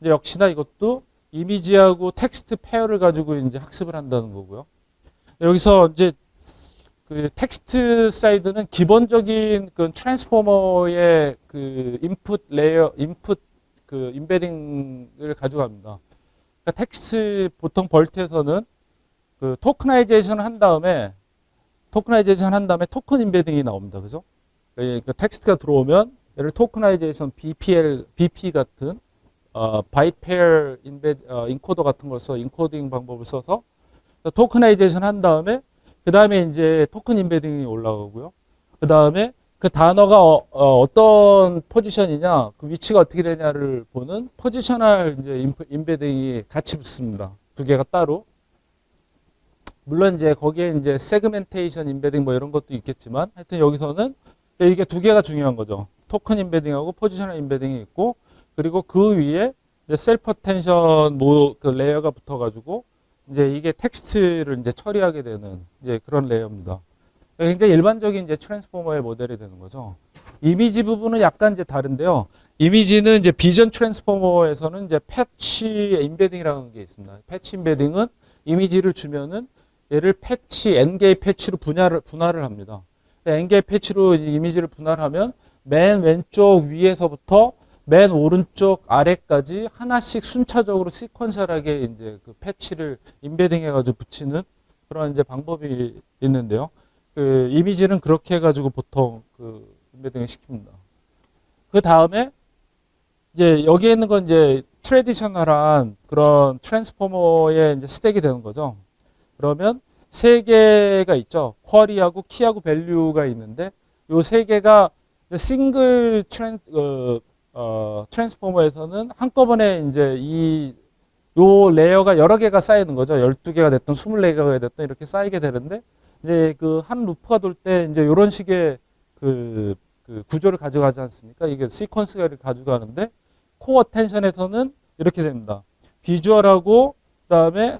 이제 역시나 이것도 이미지하고 텍스트 페어를 가지고 이제 학습을 한다는 거고요. 여기서 이제 그 텍스트 사이드는 기본적인 그 트랜스포머의 그 인풋 레이어, 인풋 그 임베딩을 가져갑니다. 그러니까 텍스트 보통 벌트에서는 그 토크나이제이션 한 다음에 토큰 임베딩이 나옵니다. 그죠? 그러니까 텍스트가 들어오면 얘를 토크나이제이션 BP 같은 바이트 페어 인코더 같은 걸 써서 인코딩 방법을 써서 토크나이제이션 한 다음에 그 다음에 이제 토큰 임베딩이 올라가고요. 그 다음에 그 단어가 어떤 포지션이냐, 그 위치가 어떻게 되냐를 보는 포지셔널 이제 임베딩이 같이 붙습니다. 두 개가 따로. 물론 이제 거기에 이제 세그멘테이션 임베딩 뭐 이런 것도 있겠지만 하여튼 여기서는 이게 두 개가 중요한 거죠. 토큰 임베딩하고 포지셔널 임베딩이 있고 그리고 그 위에 이제 셀프 어텐션 그 레이어가 붙어가지고 이제 이게 텍스트를 이제 처리하게 되는 이제 그런 레이어입니다. 굉장히 일반적인 이제 트랜스포머의 모델이 되는 거죠. 이미지 부분은 약간 이제 다른데요. 이미지는 이제 비전 트랜스포머에서는 이제 패치 임베딩이라는 게 있습니다. 패치 임베딩은 이미지를 주면은 얘를 패치, N개의 패치로 분할을 합니다. N개의 패치로 이미지를 분할하면 맨 왼쪽 위에서부터 맨 오른쪽 아래까지 하나씩 순차적으로 시퀀셜하게 이제 그 패치를 임베딩 해가지고 붙이는 그런 이제 방법이 있는데요. 그 이미지는 그렇게 해가지고 보통 그 임베딩을 시킵니다. 그 다음에 이제 여기에 있는 건 이제 트래디셔널한 그런 트랜스포머의 이제 스택이 되는 거죠. 그러면 세 개가 있죠. 쿼리하고 키하고 밸류가 있는데 요 세 개가 싱글 트랜스포머에서는 한꺼번에 이제 요 레이어가 여러 개가 쌓이는 거죠. 12개가 됐든 24개가 됐든 이렇게 쌓이게 되는데 이제 그 한 루프가 돌 때 이제 이런 식의 그 구조를 가져가지 않습니까? 이게 시퀀스를 가져가는데 코어 텐션에서는 이렇게 됩니다. 비주얼하고 그다음에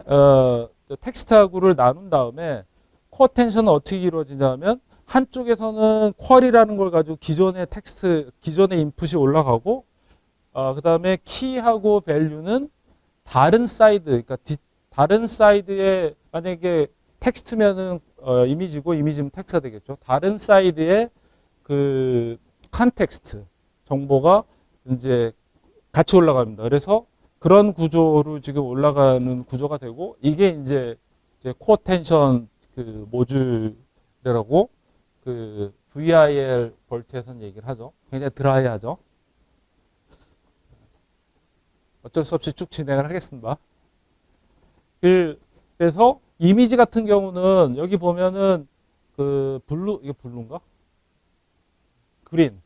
텍스트하고를 나눈 다음에 코어 텐션은 어떻게 이루어지냐면 한쪽에서는 쿼리라는 걸 가지고 기존의 텍스트, 기존의 인풋이 올라가고 그다음에 키하고 밸류는 다른 사이드, 그러니까 다른 사이드에 만약에 텍스트면은 이미지고 이미지면 텍스트가 되겠죠. 다른 사이드에 그 컨텍스트 정보가 이제 같이 올라갑니다. 그래서 그런 구조로 지금 올라가는 구조가 되고 이게 이제 코어 텐션 그 모듈이라고 그 VIL 볼트에서는 얘기를 하죠. 굉장히 드라이하죠. 어쩔 수 없이 쭉 진행을 하겠습니다. 그래서 이미지 같은 경우는 여기 보면은 그 이게 블루인가? 그린.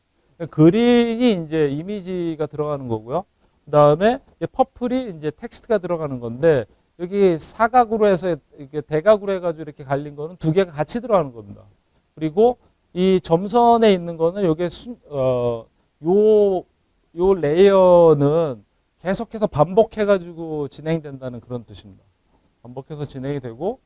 그린이 이제 이미지가 들어가는 거고요. 그 다음에 퍼플이 이제 텍스트가 들어가는 건데 여기 사각으로 해서 이렇게 대각으로 해가지고 이렇게 갈린 거는 두 개가 같이 들어가는 겁니다. 그리고 이 점선에 있는 거는 요게 요 레이어는 계속해서 반복해가지고 진행된다는 그런 뜻입니다. 반복해서 진행이 되고,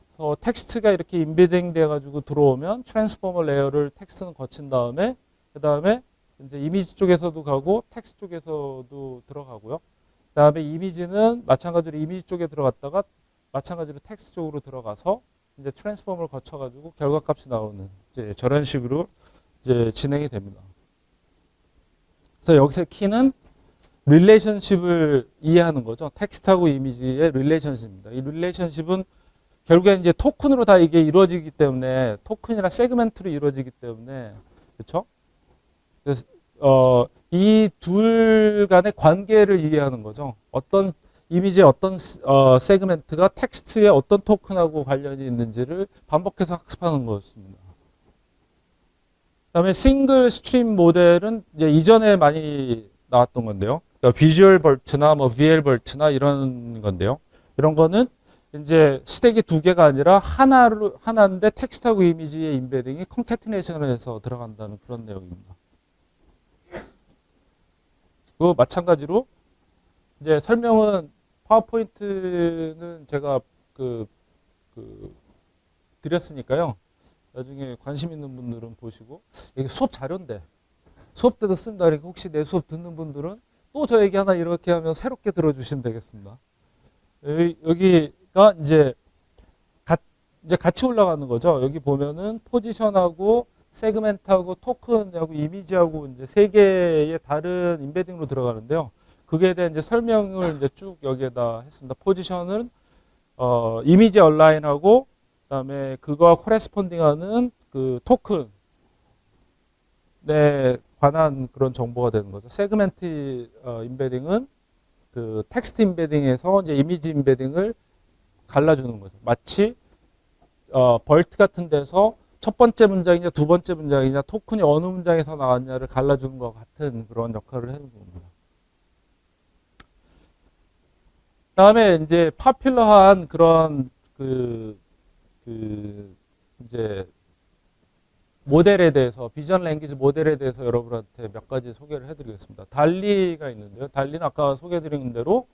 그래서 텍스트가 이렇게 인베딩 돼가지고 들어오면 트랜스포머 레이어를 텍스트는 거친 다음에, 그 다음에 이제 이미지 쪽에서도 가고 텍스트 쪽에서도 들어가고요. 그 다음에 이미지는 마찬가지로 이미지 쪽에 들어갔다가 마찬가지로 텍스트 쪽으로 들어가서 이제 트랜스포머를 거쳐가지고 결과값이 나오는 이제 저런 식으로 이제 진행이 됩니다. 그래서 여기서 키는 릴레이션십을 이해하는 거죠. 텍스트하고 이미지의 릴레이션십입니다. 이 릴레이션십은 결국에 이제 토큰으로 다 이게 이루어지기 때문에 토큰이나 세그멘트로 이루어지기 때문에 그렇죠? 그래서 이 둘 간의 관계를 이해하는 거죠. 어떤 이미지의 어떤 세그멘트가 텍스트의 어떤 토큰하고 관련이 있는지를 반복해서 학습하는 것입니다. 그다음에 싱글 스트림 모델은 이제 이전에 많이 나왔던 건데요. 그러니까 비주얼 벌트나 뭐 VL 벌트나 이런 건데요. 이런 거는 이제 스택이 두 개가 아니라 하나인데 텍스트하고 이미지의 인베딩이 컨캐티네이션을 해서 들어간다는 그런 내용입니다. 그 마찬가지로 이제 설명은 파워포인트는 제가 드렸으니까요. 나중에 관심 있는 분들은 보시고 이게 수업 자료인데 수업 때도 씁니다. 그러니까 혹시 내 수업 듣는 분들은 또 저 얘기 하나 이렇게 하면 새롭게 들어주시면 되겠습니다. 여기가 이제 같이 올라가는 거죠. 여기 보면은 포지션하고 세그멘트하고 토큰하고 이미지하고 이제 세 개의 다른 인베딩으로 들어가는데요. 그게 대한 이제 설명을 이제 쭉 여기에다 했습니다. 포지션은 이미지 얼라인하고 그다음에 그거와 코레스폰딩하는 그 토큰에 관한 그런 정보가 되는 거죠. 세그멘트 인베딩은 그 텍스트 인베딩에서 이제 이미지 인베딩을 갈라주는 거죠. 마치 벌트 같은 데서 첫 번째 문장이냐 두 번째 문장이냐 토큰이 어느 문장에서 나왔냐를 갈라주는 것 같은 그런 역할을 해주는 겁니다. 다음에 이제 파퓰러한 그런 이제 모델에 대해서 비전 랭귀지 모델에 대해서 여러분한테 몇 가지 소개를 해드리겠습니다. 달리가 있는데요. 달리는 아까 소개해드린 대로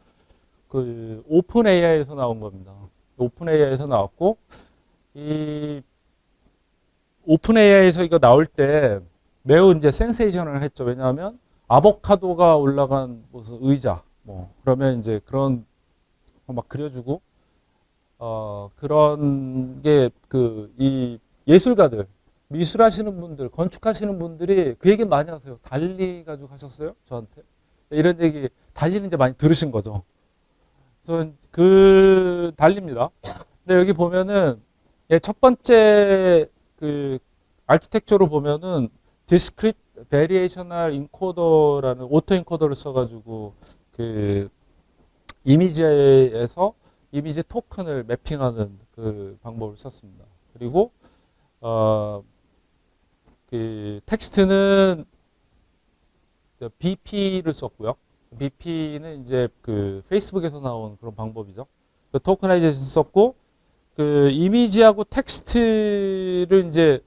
그 오픈 AI에서 나온 겁니다. 오픈 AI에서 나왔고 이 오픈 AI에서 이거 나올 때 매우 이제 센세이션을 했죠. 왜냐하면 아보카도가 올라간 무슨 의자 뭐 그러면 이제 그런 막 그려주고 그런 게 이 예술가들 미술하시는 분들 건축하시는 분들이 그 얘기 많이 하세요. 달리 가지고 하셨어요? 저한테 이런 얘기 달리는 이제 많이 들으신 거죠. 그래서 그 달리입니다. 근데 여기 보면은 첫 번째 그 아키텍처로 보면은 discrete variational encoder라는 오토 인코더를 써가지고 그 이미지에서 이미지 토큰을 매핑하는 그 방법을 썼습니다. 그리고 그 텍스트는 BP를 썼고요. BP는 이제 그 페이스북에서 나온 그런 방법이죠. 그 토커나이제이션 썼고 그 이미지하고 텍스트를 이제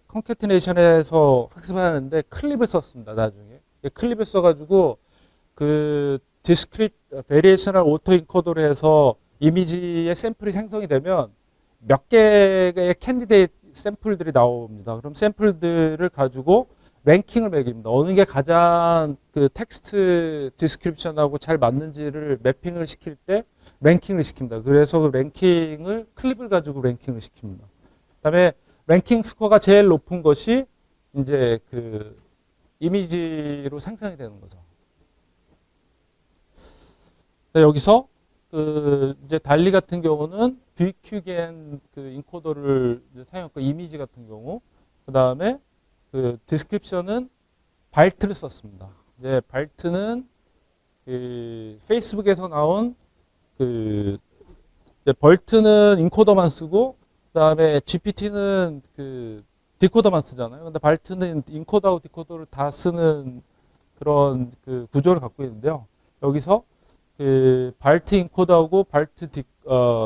컨캐티네이션에서 학습하는데 클립을 썼습니다. 나중에 클립을 써가지고 그 디스크리트 베리에이셔널 오토 인코더로 해서 이미지의 샘플이 생성이 되면 몇 개의 캔디데이트 샘플들이 나옵니다. 그럼 샘플들을 가지고 랭킹을 매깁니다. 어느 게 가장 그 텍스트 디스크립션하고 잘 맞는지를 매핑을 시킬 때 랭킹을 시킵니다. 그래서 그 랭킹을 클립을 가지고 랭킹을 시킵니다. 그다음에 랭킹 스코어가 제일 높은 것이 이제 그 이미지로 생성이 되는 거죠. 여기서 그 이제 달리 같은 경우는 BQGN 그 인코더를 사용했고 이미지 같은 경우 그 다음에 그 디스크립션은 발트를 썼습니다. 이제 발트는 그 페이스북에서 나온 그 벌트는 인코더만 쓰고 그다음에 GPT는 그 디코더만 쓰잖아요. 근데 발트는 인코더하고 디코더를 다 쓰는 그런 그 구조를 갖고 있는데요. 여기서 그 발트 인코더하고 발트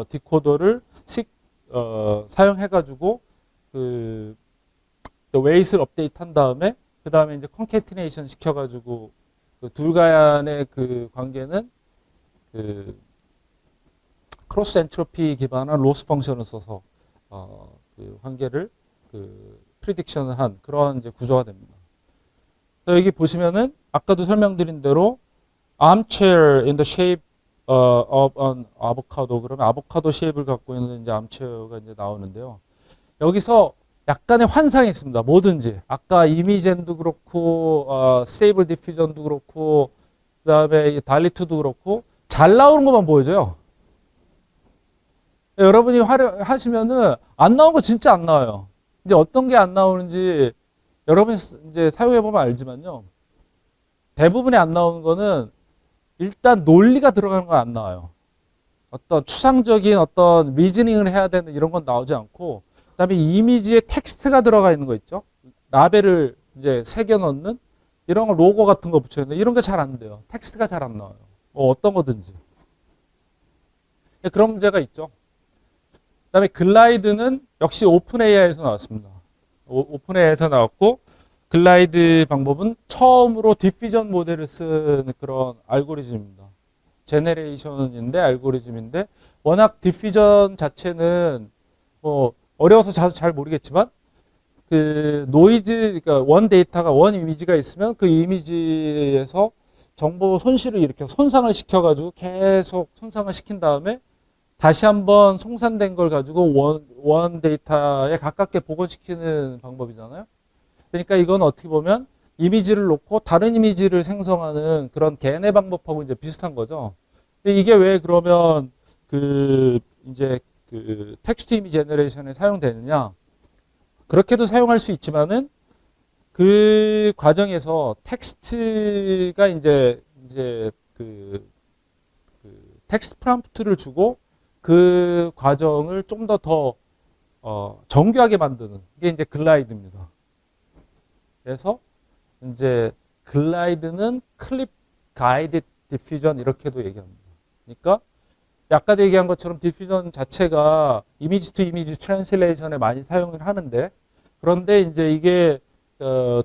디코더를 사용해가지고 그 웨이트를 업데이트한 다음에 그 다음에 이제 컨캐티네이션 시켜가지고 그 둘 간의 그 관계는 그 크로스 엔트로피 기반한 로스 펑션을 써서 그 관계를 그 프리딕션을 한 그런 이제 구조가 됩니다. 여기 보시면은 아까도 설명드린 대로 armchair in the shape of an avocado 그러면 아보카도 쉐입을 갖고 있는 이제 armchair가 이제 나오는데요. 여기서 약간의 환상이 있습니다. 뭐든지 아까 이미젠도 그렇고 스테이블 디퓨전도 그렇고 그다음에 달리투도 그렇고 잘 나오는 것만 보여줘요. 여러분이 하시면은 안 나온 거 진짜 안 나와요. 이제 어떤 게 안 나오는지 여러분이 이제 사용해 보면 알지만요. 대부분이 안 나오는 거는 일단 논리가 들어가는 건 안 나와요. 어떤 추상적인 어떤 리즈닝을 해야 되는 이런 건 나오지 않고 그다음에 이미지에 텍스트가 들어가 있는 거 있죠. 라벨을 이제 새겨 넣는 이런 거 로고 같은 거 붙여 있는 이런 게 잘 안 돼요. 텍스트가 잘 안 나와요. 어떤 거든지. 그런 문제가 있죠. 그다음에 글라이드는 역시 오픈 AI에서 나왔습니다. 오픈 AI에서 나왔고 글라이드 방법은 처음으로 디퓨전 모델을 쓴 그런 알고리즘입니다. 제네레이션인데 알고리즘인데 워낙 디퓨전 자체는 뭐 어려워서 잘 모르겠지만 그 노이즈 그러니까 원 데이터가 원 이미지가 있으면 그 이미지에서 정보 손실을 일으켜 손상을 시켜가지고 계속 손상을 시킨 다음에 다시 한번 송산된 걸 가지고 원 데이터에 가깝게 복원시키는 방법이잖아요. 그러니까 이건 어떻게 보면 이미지를 놓고 다른 이미지를 생성하는 그런 개내 방법하고 이제 비슷한 거죠. 근데 이게 왜 그러면 그 이제 그 텍스트 이미지 제너레이션에 사용되느냐? 그렇게도 사용할 수 있지만은 그 과정에서 텍스트가 이제 그 텍스트 프롬프트를 주고 그 과정을 좀 더 정교하게 만드는 게 이제 글라이드입니다. 그래서 이제 글라이드는 클립 가이드 디퓨전 이렇게도 얘기합니다. 그러니까 아까도 얘기한 것처럼 디퓨전 자체가 이미지 투 이미지 트랜슬레이션에 많이 사용을 하는데 그런데 이제 이게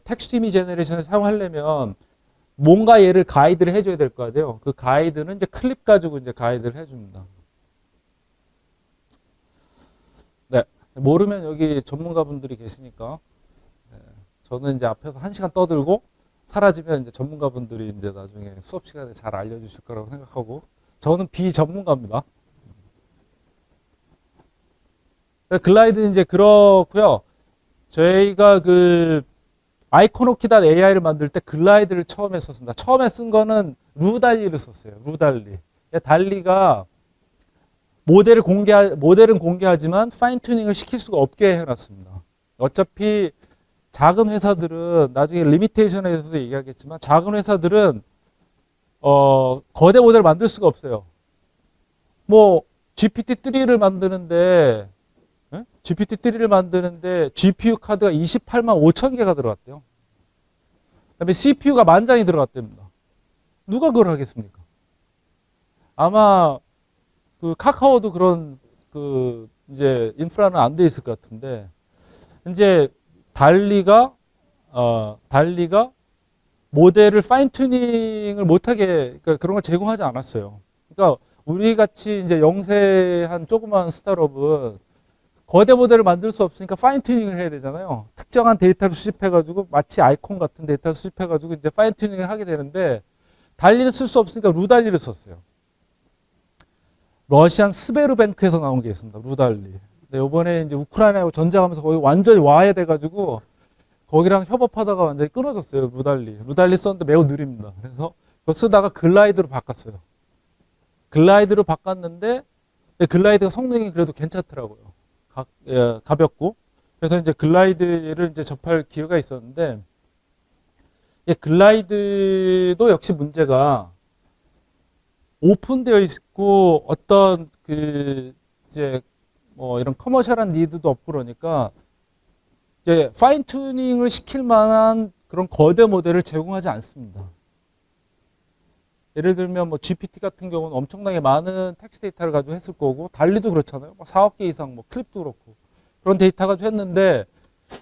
텍스트 이미지 제너레이션을 사용하려면 뭔가 얘를 가이드를 해줘야 될 거 같아요. 그 가이드는 이제 클립 가지고 이제 가이드를 해줍니다. 네. 모르면 여기 전문가분들이 계시니까 네. 저는 이제 앞에서 1시간 떠들고 사라지면 이제 전문가분들이 이제 나중에 수업 시간에 잘 알려주실 거라고 생각하고 저는 비전문가입니다. 글라이드는 이제 그렇고요. 저희가 그 iconoki.ai를 만들 때 글라이드를 처음에 썼습니다. 처음에 쓴 거는 루달리를 썼어요. 루달리. 달리가 모델은 공개하지만 파인 튜닝을 시킬 수가 없게 해놨습니다. 어차피 작은 회사들은 나중에 리미테이션에 대해서도 얘기하겠지만 작은 회사들은 거대 모델을 만들 수가 없어요. 뭐 GPT-3를 만드는데 GPU 카드가 28만 5천 개가 들어갔대요. 그다음에 CPU가 10,000장이 들어갔답니다. 누가 그걸 하겠습니까? 아마 그 카카오도 그런 그 이제 인프라는 안 돼 있을 것 같은데 이제 달리가 모델을 파인 튜닝을 못하게 그러니까 그런 걸 제공하지 않았어요. 그러니까 우리 같이 이제 영세한 조그만 스타트업은 거대 모델을 만들 수 없으니까 파인 튜닝을 해야 되잖아요. 특정한 데이터를 수집해가지고 마치 아이콘 같은 데이터를 수집해가지고 이제 파인 튜닝을 하게 되는데 달리를 쓸 수 없으니까 루달리를 썼어요. 러시안 스베르뱅크에서 나온 게 있습니다. 루달리. 근데 이번에 이제 우크라이나하고 전쟁하면서 거기 완전히 와해돼가지고 거기랑 협업하다가 완전히 끊어졌어요. 루달리 썼는데 매우 느립니다. 그래서 그거 쓰다가 글라이드로 바꿨어요. 글라이드로 바꿨는데 글라이드가 성능이 그래도 괜찮더라고요. 가볍고. 그래서 이제 글라이드를 이제 접할 기회가 있었는데 글라이드도 역시 문제가 오픈되어 있고 어떤 그 이제 뭐 이런 커머셜한 니드도 없고 그러니까 이제 파인 튜닝을 시킬 만한 그런 거대 모델을 제공하지 않습니다. 예를 들면 뭐 GPT 같은 경우는 엄청나게 많은 텍스트 데이터를 가지고 했을 거고 달리도 그렇잖아요. 막 4억 개 이상 뭐 클립도 그렇고 그런 데이터 가지고 했는데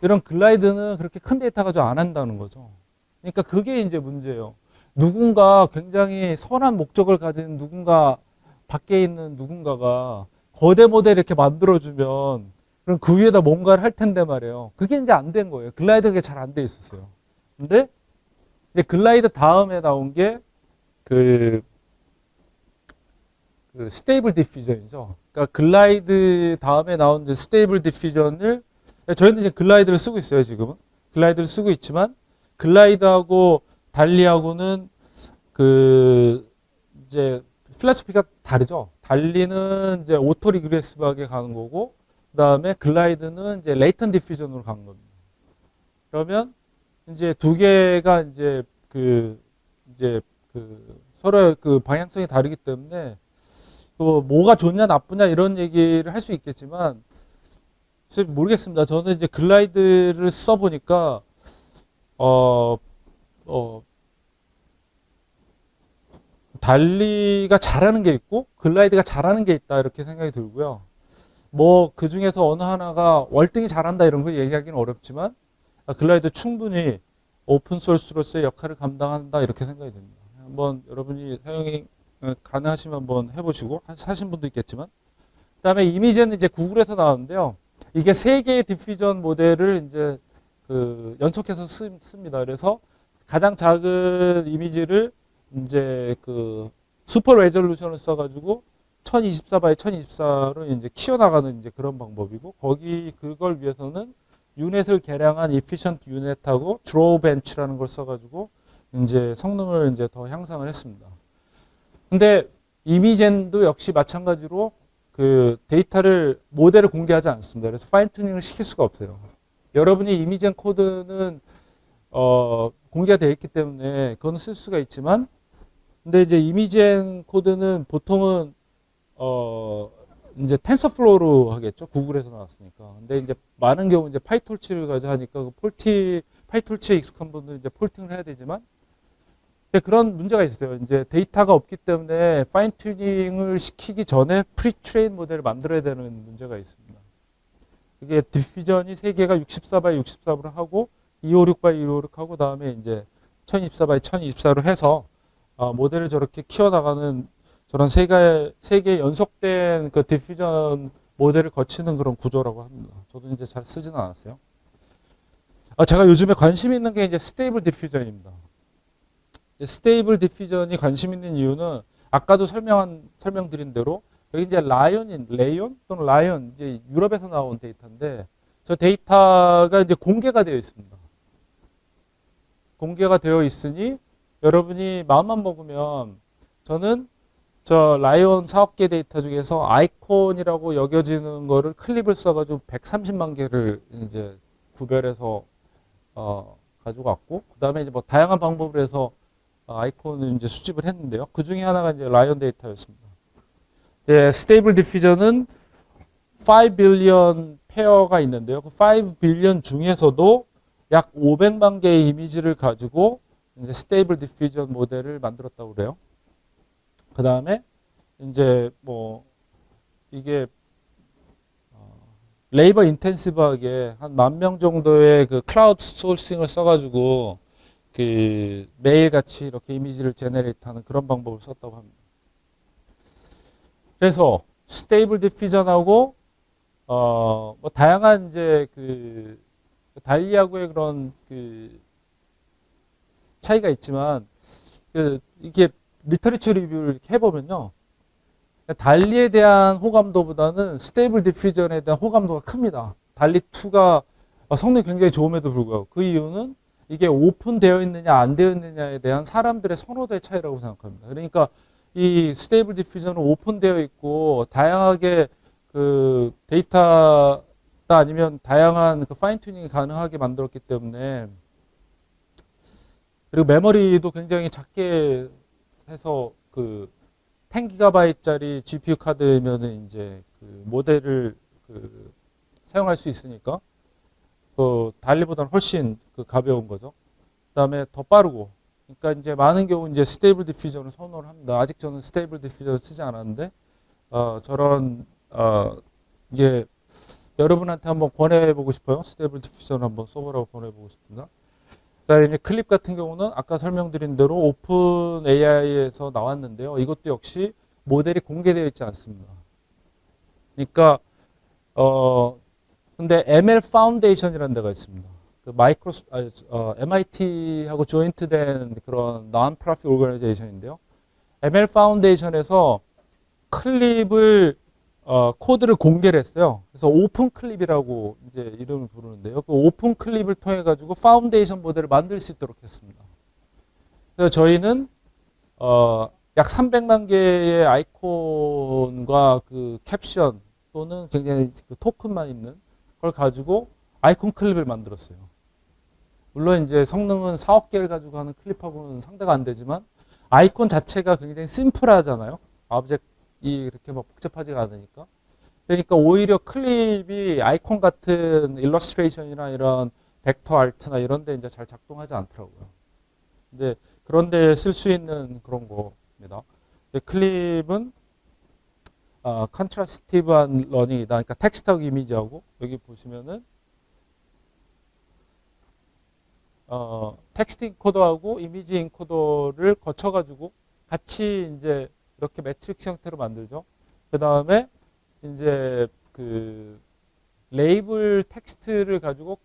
이런 글라이드는 그렇게 큰 데이터 가지고 안 한다는 거죠. 그러니까 그게 이제 문제예요. 누군가 굉장히 선한 목적을 가진 누군가 밖에 있는 누군가가 거대 모델 이렇게 만들어주면 그럼 그 위에다 뭔가를 할 텐데 말이에요. 그게 이제 안 된 거예요. 글라이드가 잘 안 돼 있었어요. 근데 이제 글라이드 다음에 나온 게 그 스테이블 디퓨전이죠. 그러니까 글라이드 다음에 나온 스테이블 디퓨전을 저희는 이제 글라이드를 쓰고 있어요, 지금은. 글라이드를 쓰고 있지만 글라이드하고 달리하고는 그 이제 필라소피가 다르죠. 달리는 이제 오토 리그레시브하게 가는 거고 그다음에 글라이드는 이제 레이턴 디퓨전으로 가는 겁니다. 그러면 이제 두 개가 이제 서로 그 방향성이 다르기 때문에 또 뭐가 좋냐 나쁘냐 이런 얘기를 할 수 있겠지만 모르겠습니다. 저는 이제 글라이드를 써보니까 달리가 잘하는 게 있고 글라이드가 잘하는 게 있다 이렇게 생각이 들고요. 뭐 그 중에서 어느 하나가 월등히 잘한다 이런 거 얘기하기는 어렵지만 글라이드 충분히 오픈 소스로서의 역할을 감당한다 이렇게 생각이 듭니다. 한번 여러분이 사용이 가능하시면 한번 해보시고 하신 분도 있겠지만 그다음에 이미지는 이제 구글에서 나왔는데요. 이게 세 개의 디퓨전 모델을 이제 그 연속해서 씁니다. 그래서 가장 작은 이미지를 이제 그 슈퍼 레졸루션을 써가지고 1024 x 1024로 이제 키워나가는 이제 그런 방법이고 그걸 위해서는 유닛을 개량한 efficient unit하고 draw bench라는 걸 써가지고 이제 성능을 이제 더 향상을 했습니다. 근데 이미젠도 역시 마찬가지로 그 모델을 공개하지 않습니다. 그래서 파인 튜닝을 시킬 수가 없어요. 여러분이 이미젠 코드는 공개가 되어 있기 때문에 그건 쓸 수가 있지만 근데 이제 이미젠 코드는 보통은 이제 텐서플로우로 하겠죠. 구글에서 나왔으니까. 근데 이제 많은 경우 이제 파이톨치를 가지고 하니까 파이톨치에 익숙한 분들은 이제 폴팅을 해야 되지만 근데 그런 문제가 있어요. 이제 데이터가 없기 때문에 파인 튜닝을 시키기 전에 프리트레인 모델을 만들어야 되는 문제가 있습니다. 이게 디퓨전이 3개가 64x64로 하고 256x256 하고 다음에 이제 1024x1024로 해서 모델을 저렇게 키워나가는 저런 세 개의 연속된 그 디퓨전 모델을 거치는 그런 구조라고 합니다. 저도 이제 잘 쓰지는 않았어요. 제가 요즘에 관심 있는 게 이제 스테이블 디퓨전입니다. 스테이블 디퓨전이 관심 있는 이유는 아까도 설명드린 대로 여기 이제 레이온 또는 라이온 이제 유럽에서 나온 데이터인데 저 데이터가 이제 공개가 되어 있습니다. 공개가 되어 있으니 여러분이 마음만 먹으면 저는 저 라이온 4억 개 데이터 중에서 아이콘이라고 여겨지는 거를 클립을 써가지고 130만 개를 이제 구별해서 가지고 왔고 그 다음에 이제 뭐 다양한 방법을 해서 아이콘을 이제 수집을 했는데요. 그 중에 하나가 이제 라이온 데이터였습니다. 스테이블 디퓨전은 5 빌리언 페어가 있는데요. 그 5 빌리언 중에서도 약 500만 개의 이미지를 가지고 이제 스테이블 디퓨전 모델을 만들었다고 그래요. 그 다음에 이제 뭐 이게 레이버 인텐시브하게 한 10,000명 정도의 그 클라우드 소싱을 써가지고 그 매일같이 이렇게 이미지를 제네레이트하는 그런 방법을 썼다고 합니다. 그래서 스테이블 디퓨전하고 뭐 다양한 이제 그 달리하고의 그런 그 차이가 있지만 이게 리터리처 리뷰를 이렇게 해보면요. 달리에 대한 호감도보다는 스테이블 디퓨전에 대한 호감도가 큽니다. 달리2가 성능이 굉장히 좋음에도 불구하고 그 이유는 이게 오픈되어 있느냐 안 되어 있느냐에 대한 사람들의 선호도의 차이라고 생각합니다. 그러니까 이 스테이블 디퓨전은 오픈되어 있고 다양하게 그 데이터다 아니면 다양한 그 파인 튜닝이 가능하게 만들었기 때문에 그리고 메모리도 굉장히 작게 해서 그 10GB짜리 GPU 카드면은 이제 그 모델을 그 사용할 수 있으니까 그 달리보다는 훨씬 그 가벼운 거죠. 그다음에 더 빠르고. 그러니까 이제 많은 경우 이제 스테이블 디퓨저를 선호를 합니다. 아직 저는 스테이블 디퓨저를 쓰지 않았는데 저런 이게 여러분한테 한번 권해보고 싶어요. 스테이블 디퓨저를 한번 써보라고 권해보고 싶습니다. 그다음에 이제 클립 같은 경우는 아까 설명드린 대로 오픈 AI에서 나왔는데요. 이것도 역시 모델이 공개되어 있지 않습니다. 그러니까 근데 ML 파운데이션이라는 데가 있습니다. 그 MIT하고 조인트된 그런 non-profit organization인데요. ML 파운데이션에서 클립을 코드를 공개를 했어요. 그래서 오픈 클립이라고 이제 이름을 부르는데요. 그 오픈 클립을 통해 가지고 파운데이션 모델을 만들 수 있도록 했습니다. 그래서 저희는 약 300만 개의 아이콘과 그 캡션 또는 굉장히 그 토큰만 있는 걸 가지고 아이콘 클립을 만들었어요. 물론 이제 성능은 4억 개를 가지고 하는 클립하고는 상대가 안 되지만 아이콘 자체가 굉장히 심플하잖아요. 오브젝트 이렇게 막 복잡하지가 않으니까. 그러니까 오히려 클립이 아이콘 같은 일러스트레이션이나 이런 벡터 아트나 이런 데 이제 잘 작동하지 않더라고요. 근데 그런 데 쓸 수 있는 그런 겁니다. 클립은 컨트라스티브한 러닝이다. 그러니까 텍스트하고 이미지하고 여기 보시면은 텍스트 인코더하고 이미지 인코더를 거쳐가지고 같이 이제 이렇게 매트릭스 형태로 만들죠. 그 다음에 이제 그 레이블 텍스트를 가지고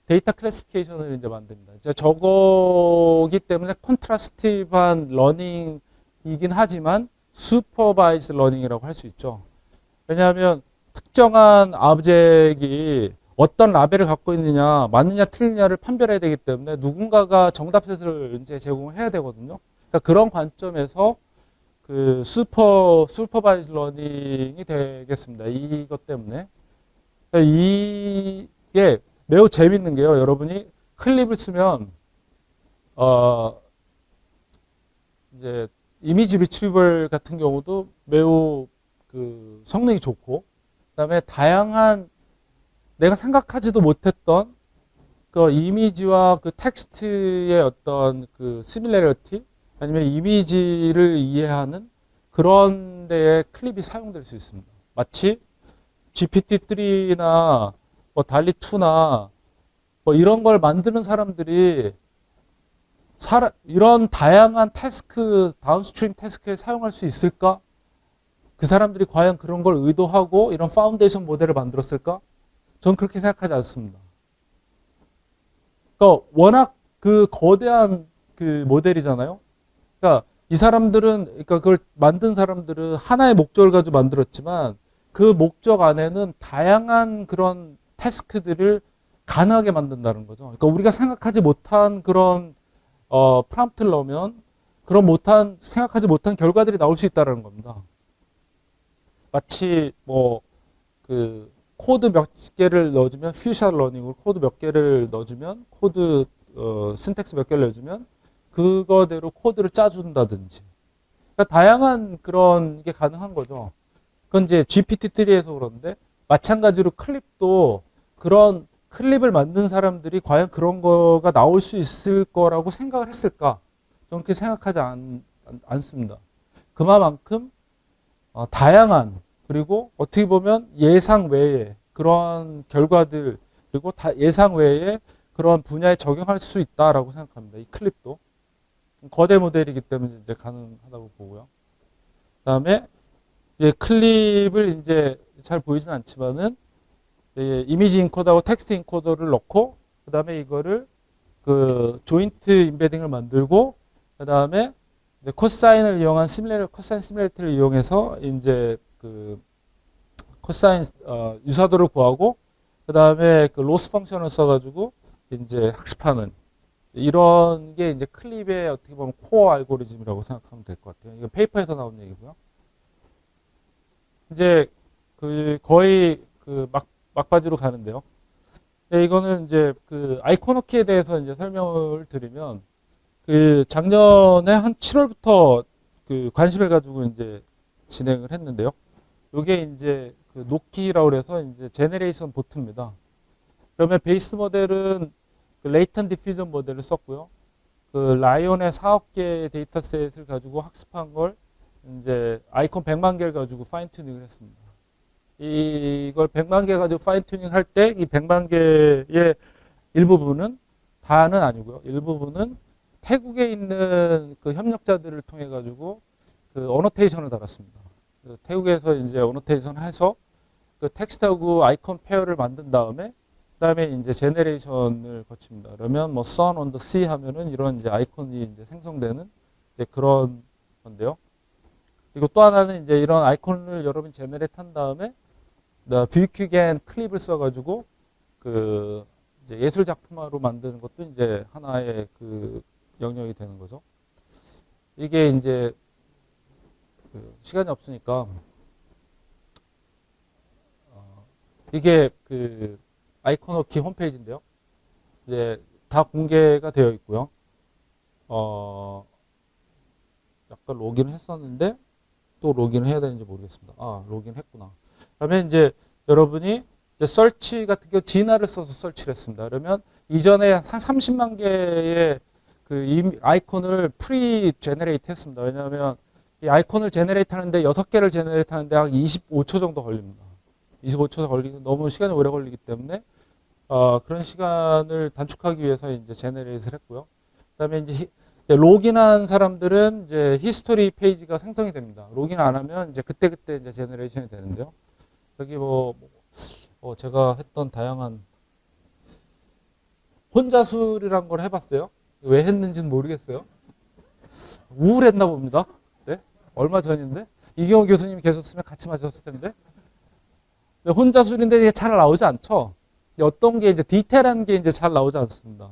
데이터 클래시피케이션을 이제 만듭니다. 이제 저거기 때문에 컨트라스티브한 러닝이긴 하지만 슈퍼바이즈 러닝이라고 할 수 있죠. 왜냐하면 특정한 오브젝이 어떤 라벨을 갖고 있느냐, 맞느냐, 틀리냐를 판별해야 되기 때문에 누군가가 정답셋을 이제 제공해야 되거든요. 그러니까 그런 관점에서 그 슈퍼바이즈 러닝이 되겠습니다. 이것 때문에. 그러니까 이게 매우 재밌는 게요. 여러분이 클립을 쓰면, 이제 이미지 리트리벌 같은 경우도 매우 그 성능이 좋고, 그 다음에 다양한 내가 생각하지도 못했던 그 이미지와 그 텍스트의 어떤 그 시밀러리티 아니면 이미지를 이해하는 그런 데에 클립이 사용될 수 있습니다. 마치 GPT-3나 뭐 달리2나 뭐 이런 걸 만드는 사람들이 이런 다양한 태스크, 다운스트림 태스크에 사용할 수 있을까? 그 사람들이 과연 그런 걸 의도하고 이런 파운데이션 모델을 만들었을까? 저는 그렇게 생각하지 않습니다. 그러니까 워낙 그 거대한 그 모델이잖아요. 그러니까 이 사람들은, 그러니까 그걸 만든 사람들은 하나의 목적을 가지고 만들었지만 그 목적 안에는 다양한 그런 태스크들을 가능하게 만든다는 거죠. 그러니까 우리가 생각하지 못한 그런 프롬프트를 넣으면 그런 생각하지 못한 결과들이 나올 수 있다는 겁니다. 마치 뭐 그 코드 몇 개를 넣어주면 퓨전 러닝으로 코드 몇 개를 넣어주면 신텍스 몇 개를 넣어주면 그거대로 코드를 짜준다든지. 그러니까 다양한 그런 게 가능한 거죠. 그건 이제 GPT-3에서 그런데 마찬가지로 클립도 그런 클립을 만든 사람들이 과연 그런 거가 나올 수 있을 거라고 생각을 했을까? 저는 그렇게 생각하지 않습니다. 그만큼 다양한 그리고 어떻게 보면 예상 외의 그런 결과들 그리고 예상 외의 그런 분야에 적용할 수 있다라고 생각합니다. 이 클립도 거대 모델이기 때문에 이제 가능하다고 보고요. 그다음에 이제 클립을 이제 잘 보이진 않지만은 이미지 인코더하고 텍스트 인코더를 넣고 그다음에 이거를 그 조인트 임베딩을 만들고 그다음에 코사인을 이용한 코사인 시뮬레이터를 이용해서 이제 그 코사인 유사도를 구하고 그다음에 그 로스 펑션을 써가지고 이제 학습하는 이런 게 이제 클립의 어떻게 보면 코어 알고리즘이라고 생각하면 될 것 같아요. 이건 페이퍼에서 나온 얘기고요. 이제 그 거의 그 막바지로 가는데요. 이거는 이제 그 아이코노키에 대해서 이제 설명을 드리면 그 작년에 한 7월부터 그 관심을 가지고 이제 진행을 했는데요. 요게 이제 그 노키라고 그래서 이제 제네레이션 보트입니다. 그러면 베이스 모델은 그 레이턴 디퓨전 모델을 썼고요. 그 라이온의 4억 개의 데이터셋을 가지고 학습한 걸 이제 아이콘 100만 개를 가지고 파인 튜닝을 했습니다. 이걸 100만 개 가지고 파인 튜닝 할 때 이 100만 개의 일부분은 다는 아니고요. 일부분은 태국에 있는 그 협력자들을 통해 가지고 그 어노테이션을 달았습니다. 그 태국에서 이제 어노테이션 해서 그 텍스트하고 아이콘 페어를 만든 다음에 그다음에 이제 제네레이션을 거칩니다. 그러면 뭐 sun on the sea 하면은 이런 이제 아이콘이 이제 생성되는 이제 그런 건데요. 그리고 또 하나는 이제 이런 아이콘을 여러분이 제네레이트 한 다음에 뷰큐겐 클립을 써가지고 그 이제 예술 작품화로 만드는 것도 이제 하나의 그 영역이 되는 거죠. 이게 이제 그 시간이 없으니까 이게 그 아이콘워키 홈페이지인데요. 이제 다 공개가 되어 있고요. 약간 로그인을 했었는데 또 로그인을 해야 되는지 모르겠습니다. 로그인 했구나. 그러면 이제 여러분이 이제 설치 같은 경우 진화를 써서 설치를 했습니다. 그러면 이전에 한 30만 개의 그 아이콘을 프리 제너레이트 했습니다. 왜냐하면 이 아이콘을 제너레이트 하는데 6개를 제너레이트 하는데 한 25초 정도 걸립니다. 25초 걸리고 너무 시간이 오래 걸리기 때문에 그런 시간을 단축하기 위해서 이제 제너레이트를 했고요. 그다음에 이제 로그인한 사람들은 이제 히스토리 페이지가 생성이 됩니다. 로그인 안 하면 이제 그때그때 이제 제너레이션이 되는데요. 여기 제가 했던 다양한 혼자술이란 걸 해봤어요. 왜 했는지는 모르겠어요. 우울했나 봅니다. 네? 얼마 전인데 이경호 교수님이 계셨으면 같이 마셨을 텐데. 혼자술인데 이게 잘 나오지 않죠. 어떤 게 이제 디테일한 게 이제 잘 나오지 않습니다.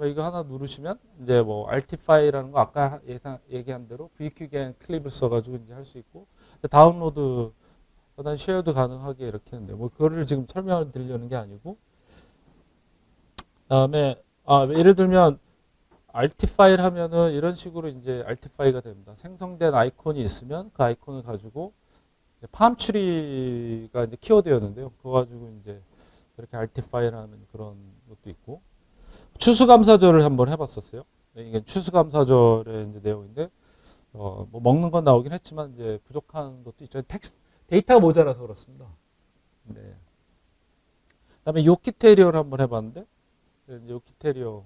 이거 하나 누르시면 이제 뭐 알티파이라는 거 아까 얘기한 대로 VQGN 클립을 써가지고 이제 할 수 있고 다운로드, 그다음 쉐어도 가능하게 이렇게 했는데 뭐 그거를 지금 설명을 드리려는 게 아니고 그다음에 예를 들면 알티파일 하면은 이런 식으로 이제 알티파이가 됩니다. 생성된 아이콘이 있으면 그 아이콘을 가지고 팜추리가 이제 키워드였는데요. 그거 가지고 이제 이렇게 알티파일 하는 그런 것도 있고 추수감사절을 한번 해봤었어요. 이게 추수감사절의 이제 내용인데 뭐 먹는 건 나오긴 했지만 이제 부족한 것도 있죠. 데이터가 모자라서 그렇습니다. 네. 그다음에 요키테리어를 한번 해봤는데 요키테리어가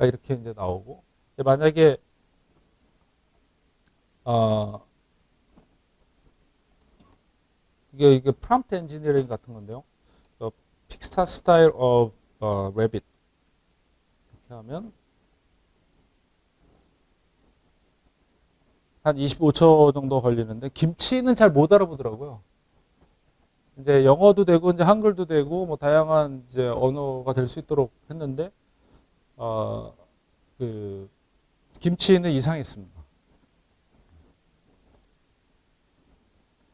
이렇게 이제 나오고 만약에 이게 프롬프트 엔지니어링 같은 건데요. 픽스타 스타일 of rabbit 이렇게 하면 한 25초 정도 걸리는데 김치는 잘 못 알아보더라고요. 이제 영어도 되고 이제 한글도 되고 뭐 다양한 이제 언어가 될 수 있도록 했는데 그 김치는 이상했습니다.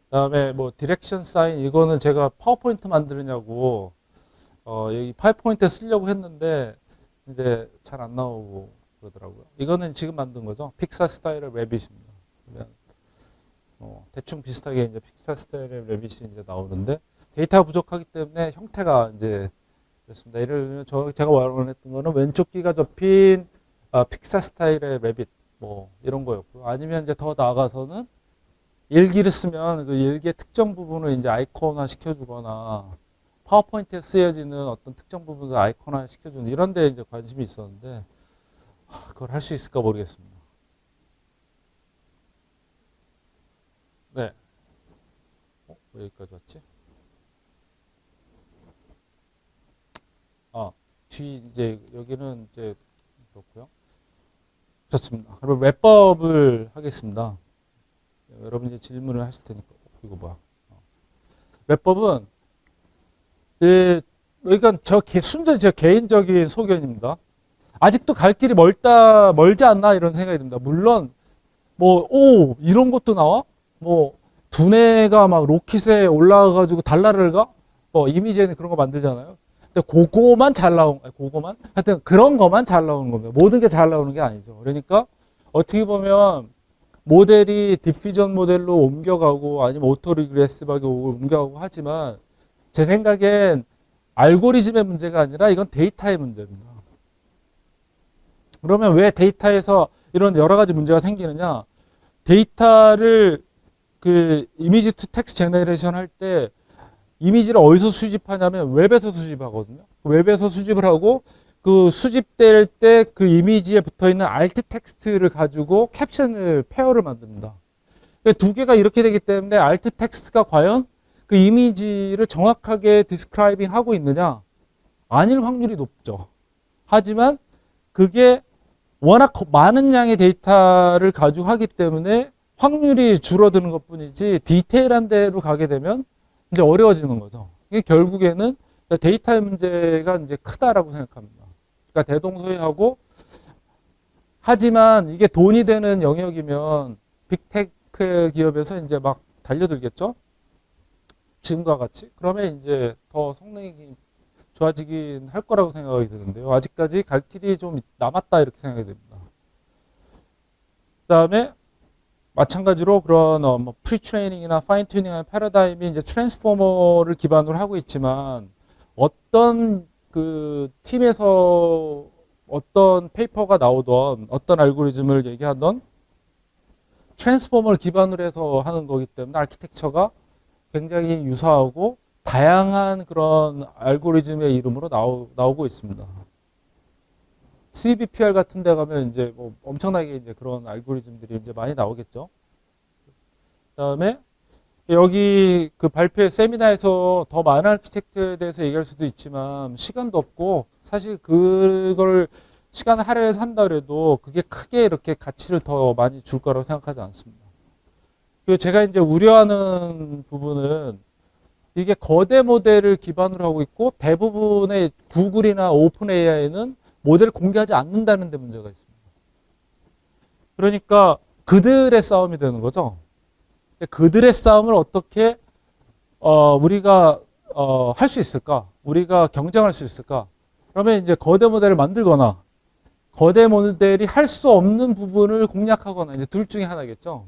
그다음에 뭐 디렉션 사인 이거는 제가 파워포인트 만들냐고 여기 파워포인트 쓰려고 했는데 이제 잘 안 나오고 그러더라고요. 이거는 지금 만든 거죠. 픽사 스타일의 래빗입니다. 그러면 대충 비슷하게 이제 픽사 스타일의 래빗이 이제 나오는데 데이터가 부족하기 때문에 형태가 이제 그렇습니다. 예를 들면 제가 원했던 거는 왼쪽 귀가 접힌 픽사 스타일의 래빗 뭐 이런 거였고 아니면 이제 더 나아가서는 일기를 쓰면 그 일기의 특정 부분을 이제 아이콘화 시켜주거나 파워포인트에 쓰여지는 어떤 특정 부분을 아이콘화 시켜주는 이런 데 이제 관심이 있었는데 그걸 할 수 있을까 모르겠습니다. 네. 왜 여기까지 왔지? 이제 여기는 이제 그렇고요. 좋습니다. 그럼 웹법을 하겠습니다. 여러분이 질문을 하실 테니까 이거 뭐야? 웹법은 이건 순전히 제 개인적인 소견입니다. 아직도 갈 길이 멀지 않나 이런 생각이 듭니다. 물론 이런 것도 나와? 두뇌가 막 로켓에 올라가가지고 달나라를 가? 이미지에는 그런 거 만들잖아요. 근데 하여튼 그런 거만 잘 나오는 겁니다. 모든 게 잘 나오는 게 아니죠. 그러니까 어떻게 보면 모델이 디퓨전 모델로 옮겨가고 아니면 오토 리그레시브하게 옮겨가고 하지만 제 생각엔 알고리즘의 문제가 아니라 이건 데이터의 문제입니다. 그러면 왜 데이터에서 이런 여러 가지 문제가 생기느냐? 데이터를 그 이미지 투 텍스트 제너레이션 할 때 이미지를 어디서 수집하냐면 웹에서 수집하거든요. 웹에서 수집을 하고 그 수집될 때 그 이미지에 붙어 있는 알트 텍스트를 가지고 캡션을 페어를 만듭니다. 두 개가 이렇게 되기 때문에 알트 텍스트가 과연 그 이미지를 정확하게 디스크라이빙 하고 있느냐? 아닐 확률이 높죠. 하지만 그게 워낙 많은 양의 데이터를 가지고 하기 때문에 확률이 줄어드는 것 뿐이지 디테일한 데로 가게 되면 이제 어려워지는 거죠. 이게 결국에는 데이터의 문제가 이제 크다라고 생각합니다. 그러니까 대동소이하고 하지만 이게 돈이 되는 영역이면 빅테크 기업에서 이제 막 달려들겠죠. 지금과 같이. 그러면 이제 더 성능이 좋아지긴 할 거라고 생각이 드는데요. 아직까지 갈 길이 좀 남았다 이렇게 생각이 됩니다. 그다음에 마찬가지로 그런 뭐 프리트레이닝이나 파인튜닝의 패러다임이 이제 트랜스포머를 기반으로 하고 있지만 어떤 그 팀에서 어떤 페이퍼가 나오던 어떤 알고리즘을 얘기하던 트랜스포머를 기반으로 해서 하는 거기 때문에 아키텍처가 굉장히 유사하고 다양한 그런 알고리즘의 이름으로 나오고 있습니다. CVPR 같은 데 가면 이제 뭐 엄청나게 이제 그런 알고리즘들이 이제 많이 나오겠죠. 그다음에 여기 그 발표 세미나에서 더 많은 아키텍트에 대해서 얘기할 수도 있지만 시간도 없고 사실 그걸 시간을 할애해서 한다 그래도 그게 크게 이렇게 가치를 더 많이 줄 거라고 생각하지 않습니다. 그리고 제가 이제 우려하는 부분은 이게 거대 모델을 기반으로 하고 있고 대부분의 구글이나 오픈 AI는 모델을 공개하지 않는다는 데 문제가 있습니다. 그러니까 그들의 싸움이 되는 거죠. 그들의 싸움을 어떻게 우리가 할 수 있을까? 우리가 경쟁할 수 있을까? 그러면 이제 거대 모델을 만들거나 거대 모델이 할 수 없는 부분을 공략하거나 이제 둘 중에 하나겠죠.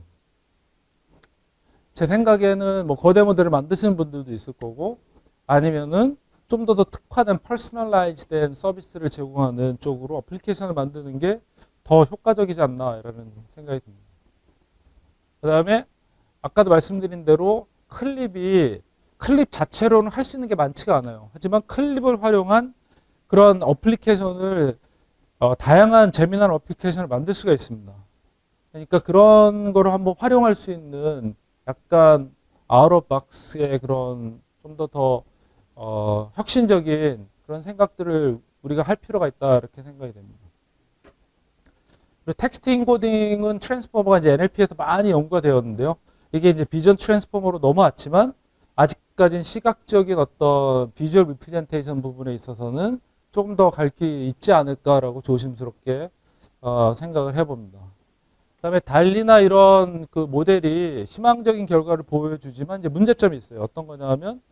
제 생각에는 뭐 거대 모델을 만드시는 분들도 있을 거고 아니면은 좀 더 특화된 퍼스널라이즈된 서비스를 제공하는 쪽으로 어플리케이션을 만드는 게 더 효과적이지 않나라는 생각이 듭니다. 그 다음에 아까도 말씀드린 대로 클립 자체로는 할 수 있는 게 많지가 않아요. 하지만 클립을 활용한 그런 어플리케이션을 다양한 재미난 어플리케이션을 만들 수가 있습니다. 그러니까 그런 거를 한번 활용할 수 있는 약간 아웃 오브 박스의 그런 좀 더 혁신적인 그런 생각들을 우리가 할 필요가 있다 이렇게 생각이 됩니다. 그리고 텍스트 인코딩은 트랜스포머가 이제 NLP에서 많이 연구가 되었는데요. 이게 이제 비전 트랜스포머로 넘어왔지만 아직까지는 시각적인 어떤 비주얼 리프레젠테이션 부분에 있어서는 조금 더 갈 길이 있지 않을까라고 조심스럽게 생각을 해봅니다. 그다음에 달리나 이런 그 모델이 희망적인 결과를 보여주지만 이제 문제점이 있어요. 어떤 거냐면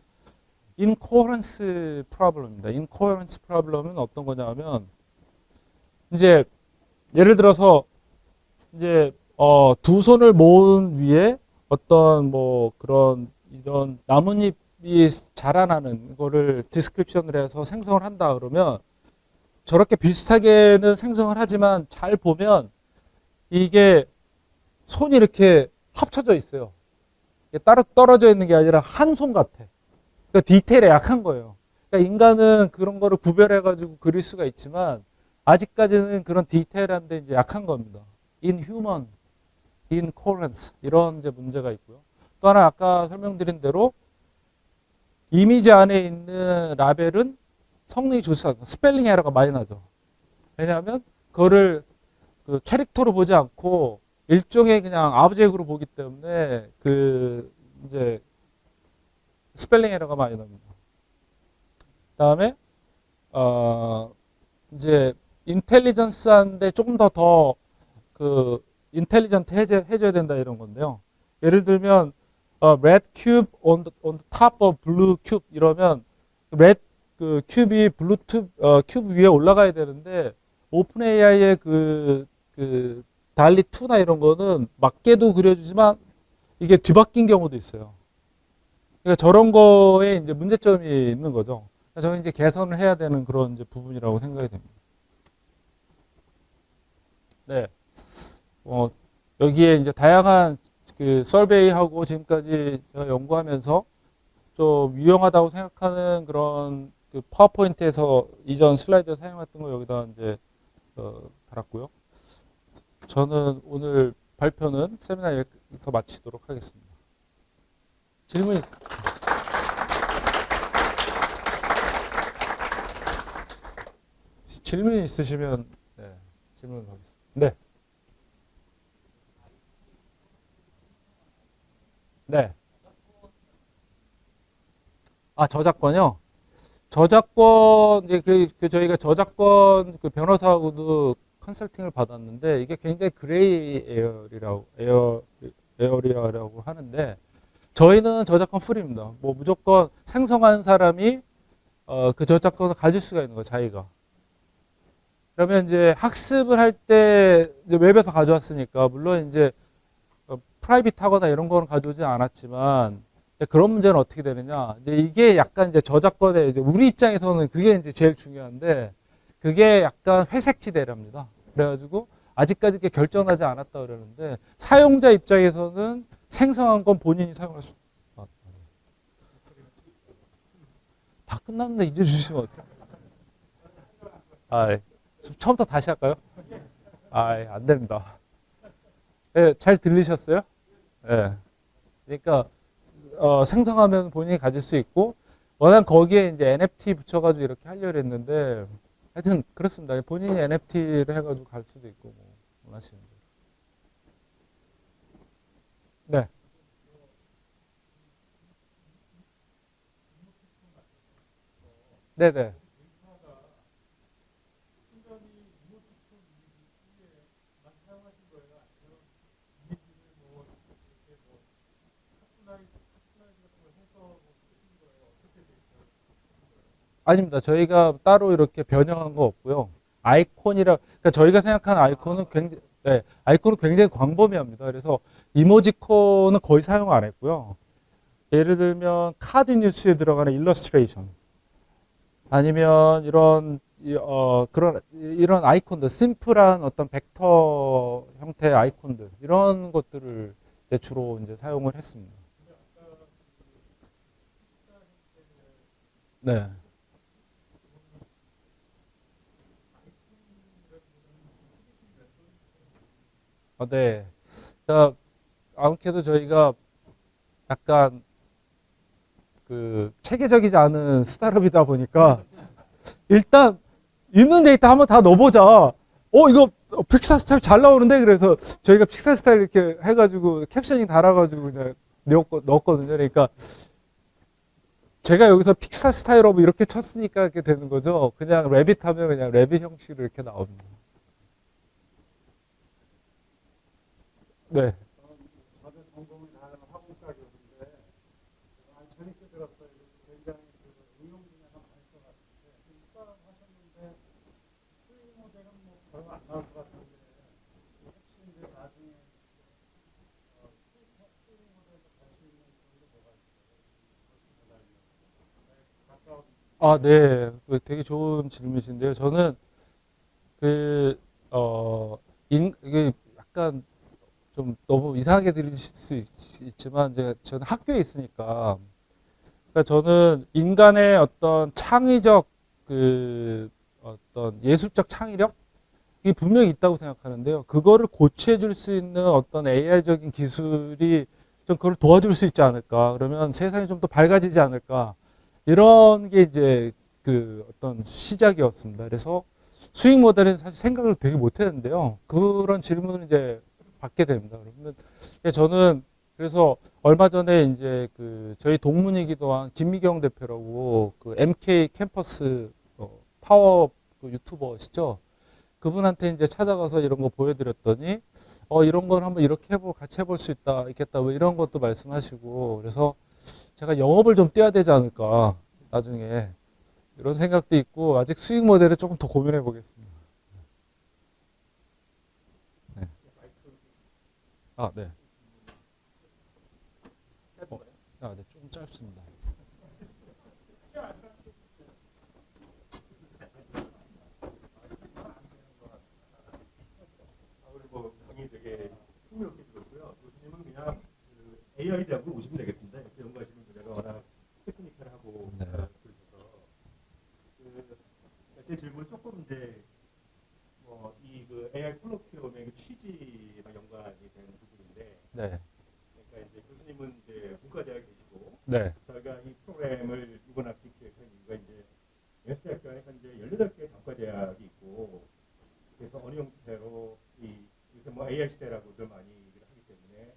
인코어런스 프로블럼입니다. 인코어런스 프로블럼은 어떤 거냐면 이제 예를 들어서 이제 두 손을 모은 위에 어떤 뭐 그런 이런 나뭇잎이 자라나는 거를 디스크립션을 해서 생성을 한다 그러면 저렇게 비슷하게는 생성을 하지만 잘 보면 이게 손이 이렇게 합쳐져 있어요. 이게 따로 떨어져 있는 게 아니라 한 손 같아. 그러니까 디테일에 약한 거예요. 그러니까 인간은 그런 거를 구별해가지고 그릴 수가 있지만 아직까지는 그런 디테일한 데 이제 약한 겁니다. inhuman, incoherence 이런 이제 문제가 있고요. 또 하나 아까 설명드린 대로 이미지 안에 있는 라벨은 성능이 좋지 않고 스펠링 에러가 많이 나죠. 왜냐하면 그거를 그 캐릭터로 보지 않고 일종의 그냥 아브젝트로 보기 때문에 그 이제 스펠링 에러가 많이 납니다. 그다음에 이제 인텔리전스한데 조금 더 그 인텔리전트 해줘야 된다 이런 건데요. 예를 들면 red cube on the top of blue cube 이러면 red 그 큐브이 블루 큐브 위에 올라가야 되는데 오픈 AI의 그 달리 2나 이런 거는 맞게도 그려주지만 이게 뒤바뀐 경우도 있어요. 그러니까 저런 거에 이제 문제점이 있는 거죠. 저는 이제 개선을 해야 되는 그런 이제 부분이라고 생각이 됩니다. 네. 여기에 이제 다양한 그 서베이하고 지금까지 제가 연구하면서 좀 유용하다고 생각하는 그런 그 파워포인트에서 이전 슬라이드 사용했던 거 여기다 이제 달았고요. 저는 오늘 발표는 세미나 여기서 마치도록 하겠습니다. 질문 있으시면 네, 질문하겠습니다. 네. 네. 아, 저작권요? 저작권, 이제 저희가 저작권 그 변호사하고도 컨설팅을 받았는데 이게 굉장히 그레이 에어리어라고 하는데 저희는 저작권 프리입니다. 뭐 무조건 생성한 사람이 그 저작권을 가질 수가 있는 거예요, 자기가. 그러면 이제 학습을 할 때 이제 웹에서 가져왔으니까 물론 이제 프라이빗하거나 이런 거는 가져오지 않았지만 그런 문제는 어떻게 되느냐? 이제 이게 약간 이제 저작권의 이제 우리 입장에서는 그게 이제 제일 중요한데 그게 약간 회색지대랍니다. 그래가지고 아직까지 이렇게 결정하지 않았다 그러는데 사용자 입장에서는 생성한 건 본인이 사용할 수. 다 끝났는데 이제 주시면 어떡해? 아, 처음부터 다시 할까요? 아, 안 됩니다. 네, 잘 들리셨어요? 네. 그러니까 생성하면 본인이 가질 수 있고 워낙 거기에 이제 NFT 붙여가지고 이렇게 하려고 했는데 하여튼 그렇습니다. 본인이 NFT를 해가지고 갈 수도 있고 뭐 원하시는 대로. 네. 네네. 아닙니다. 저희가 따로 이렇게 변형한 거 없고요. 그러니까 저희가 생각하는 아이콘은 굉장히, 네, 아이콘은 굉장히 광범위합니다. 그래서 이모지콘은 거의 사용 안 했고요. 예를 들면 카드 뉴스에 들어가는 일러스트레이션 아니면 이런 아이콘들, 심플한 어떤 벡터 형태의 아이콘들 이런 것들을 이제 주로 이제 사용을 했습니다. 네. 네. 그러니까 아무래도 저희가 약간 그 체계적이지 않은 스타트업이다 보니까 일단 있는 데이터 한번 다 넣어보자. 이거 픽사 스타일 잘 나오는데 그래서 저희가 픽사 스타일 이렇게 해가지고 캡션이 달아가지고 그냥 넣었거든요. 그러니까 제가 여기서 픽사 스타일업 이렇게 쳤으니까 이렇게 되는 거죠. 그냥 래빗 하면 그냥 래빗 형식으로 이렇게 나옵니다. 네. 아, 네. 되게 좋은 질문이신데요. 저는 그, 이게 약간 좀 너무 이상하게 들릴 수 있지만, 이제 저는 학교에 있으니까, 그러니까 저는 인간의 어떤 창의적 그 어떤 예술적 창의력? 이 분명히 있다고 생각하는데요. 그거를 고치해줄 수 있는 어떤 AI적인 기술이 좀 그걸 도와줄 수 있지 않을까. 그러면 세상이 좀 더 밝아지지 않을까. 이런 게 이제 그 어떤 시작이었습니다. 그래서 수익 모델은 사실 생각을 되게 못 했는데요. 그런 질문을 이제 받게 됩니다. 그러면 저는 그래서 얼마 전에 이제 그 저희 동문이기도 한 김미경 대표라고 그 MK 캠퍼스 파워 그 유튜버시죠. 그분한테 이제 찾아가서 이런 거 보여드렸더니 이런 걸 한번 이렇게 같이 해볼 수 있겠다 뭐 이런 것도 말씀하시고 그래서 제가 영업을 좀 떼야 되지 않을까 나중에 이런 생각도 있고 아직 수익 모델을 조금 더 고민해 보겠습니다. 네. 아, 네. 아, 네. 좀 짧습니다.
오늘 뭐 강의 되게 흥미롭게 들었고요. 교수님은 그냥 그 AI 대학으로 오시면 되겠습니다. 연구하시는 분야가 워낙 테크니컬하고
네.
그러셔서 제 질문 조금 이제 뭐 이 그 AI 콜로퀴엄의 그 취지와 연관이 되는 부분인데,
네.
그러니까 이제 교수님은 이제 문과대학에 계시고
네.
저희가 이 프로그램을 이번 학기 기획한 이유가 이제 연수대학교 안에 현재 18개 단과대학이 있고, 그래서 어느 형태로 이 요새 뭐 AI 시대라고들 많이 얘기를 하기 때문에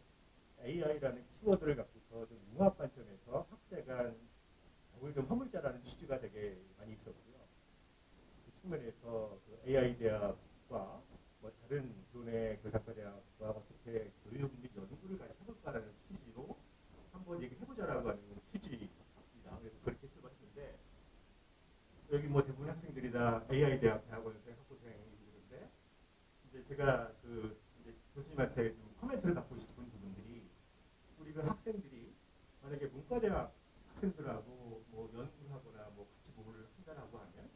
AI라는 키워드를 갖고서 좀 융합 관점에서 학생 간 벽을 좀 허물자라는 취지가 되게 많이 있었고요. 그 측면에서 그 AI 대학과 뭐 다른 기존의 그 단과대학과 어떻게 교육 및 연구를 같이 해볼까라는 취지로 한번 얘기해보자라고 하는 취지입니다. 그래서 그렇게 출발했는데, 여기 뭐 대부분 학생들이 다 AI 대학 대학원생 학부생이시는데, 이제 제가 그 이제 교수님한테 좀 코멘트를 받고 싶은 부분들이, 우리 그 학생들이 만약에 문과대학 학생들하고 뭐 연구를 하거나 뭐 같이 뭐를 한다라고 하면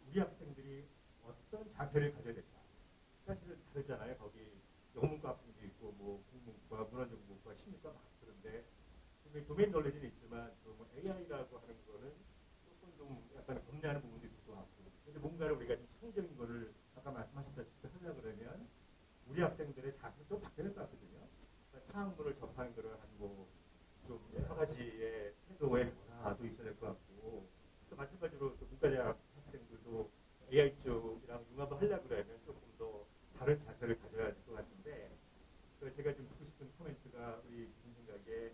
우리 학생들이 어떤 자세를 가져야 될까? 사실은 다르잖아요. 거기 영문과 학생도 있고 뭐 국문과, 문화정보과, 심리과 막 그런데 분명히 도메인 널리지는 있지만 뭐 AI라고 하는 거는 조금 좀 약간 겁내하는 부분도 있을 것 같고, 근데 뭔가를 우리가 좀 창의적인 거를 아까 말씀하셨다시피 하려 그러면 우리 학생들의 자세가 좀 바뀌는 것 같거든요. 그러니까 타학문을 접하는 거를 한뭐좀 여러 가지의 태도의 변화도 있어야 될 것 같고, 또 마찬가지로 또 문과대학 학생들도 AI 쪽이랑 융합을 하려고 그러면 조금 더 다른 자세를 가져야 될 것 같은데, 그래서 제가 좀 듣고 싶은 코멘트가 우리 무슨 생각에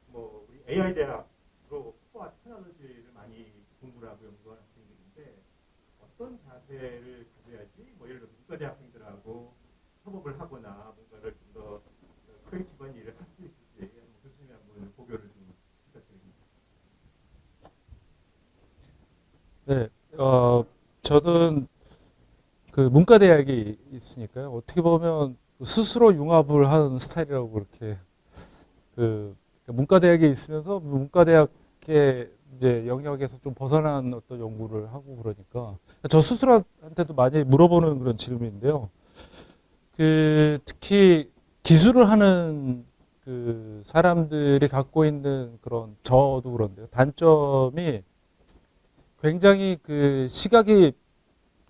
뭐 우리 AI 대학 주로 코어 테크놀로지를 많이 공부를 하고 연구하는 학생들인데 어떤 자세를 가져야지 뭐 예를 들어 문과대 학생들하고 협업을 하거나 뭔가를 좀 더 크리에이티브한 일을 할 수 있을지 교수님이 한번 고려를 좀 부탁드립니다.
네. 저는 그 문과대학이 있으니까요. 어떻게 보면 스스로 융합을 하는 스타일이라고 그렇게 그 문과대학에 있으면서 문과대학의 이제 영역에서 좀 벗어난 어떤 연구를 하고 그러니까 저 스스로한테도 많이 물어보는 그런 질문인데요. 그 특히 기술을 하는 그 사람들이 갖고 있는 그런 저도 그런데요. 단점이 굉장히 그 시각이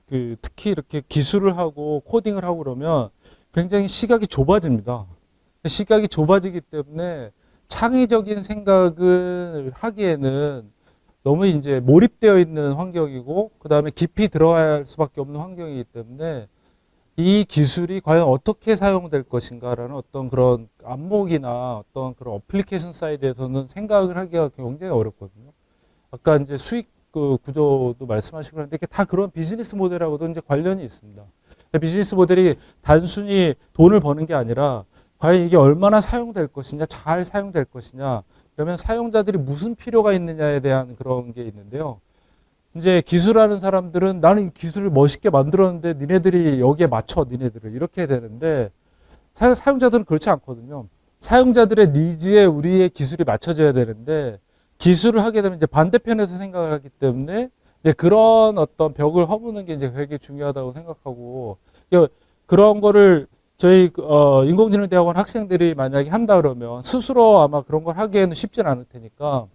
그 특히 이렇게 기술을 하고 코딩을 하고 그러면 굉장히 시각이 좁아집니다. 시각이 좁아지기 때문에 창의적인 생각을 하기에는 너무 이제 몰입되어 있는 환경이고 그 다음에 깊이 들어갈 수밖에 없는 환경이기 때문에 이 기술이 과연 어떻게 사용될 것인가라는 어떤 그런 안목이나 어떤 그런 어플리케이션 사이드에서는 생각을 하기가 굉장히 어렵거든요. 아까 이제 수익 그 구조도 말씀하시고 그런데 이게 다 그런 비즈니스 모델하고도 이제 관련이 있습니다. 비즈니스 모델이 단순히 돈을 버는 게 아니라 과연 이게 얼마나 사용될 것이냐, 잘 사용될 것이냐, 그러면 사용자들이 무슨 필요가 있느냐에 대한 그런 게 있는데요. 이제 기술하는 사람들은 나는 이 기술을 멋있게 만들었는데 니네들이 여기에 맞춰, 니네들을. 이렇게 되는데 사용자들은 그렇지 않거든요. 사용자들의 니즈에 우리의 기술이 맞춰져야 되는데 기술을 하게 되면 이제 반대편에서 생각을 하기 때문에 이제 그런 어떤 벽을 허무는 게 이제 되게 중요하다고 생각하고 그런 거를 저희 인공지능대학원 학생들이 만약에 한다 그러면 스스로 아마 그런 걸 하기에는 쉽진 않을 테니까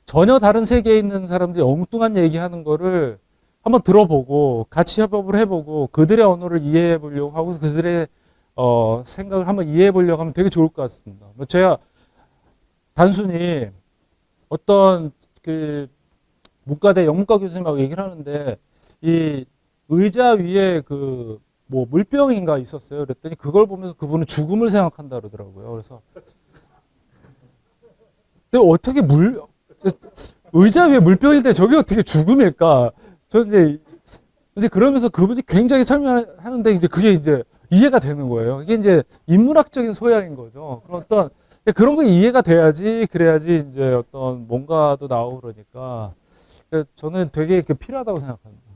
전혀 다른 세계에 있는 사람들이 엉뚱한 얘기하는 거를 한번 들어보고 같이 협업을 해보고 그들의 언어를 이해해 보려고 하고 그들의 생각을 한번 이해해 보려고 하면 되게 좋을 것 같습니다. 뭐 제가 단순히 어떤 그 문과대 영문과 교수님하고 얘기를 하는데 이 의자 위에 그 뭐 물병인가 있었어요. 그랬더니 그걸 보면서 그분은 죽음을 생각한다 그러더라고요. 그래서 근데 어떻게 의자 위에 물병인데 저게 어떻게 죽음일까? 저는 이제 그러면서 그분이 굉장히 설명하는데 이제 그게 이제 이해가 되는 거예요. 이게 이제 인문학적인 소양인 거죠. 그런 어떤 그런 거 이해가 돼야지 그래야지 이제 어떤 뭔가도 나오고 그러니까 저는 되게 필요하다고 생각합니다.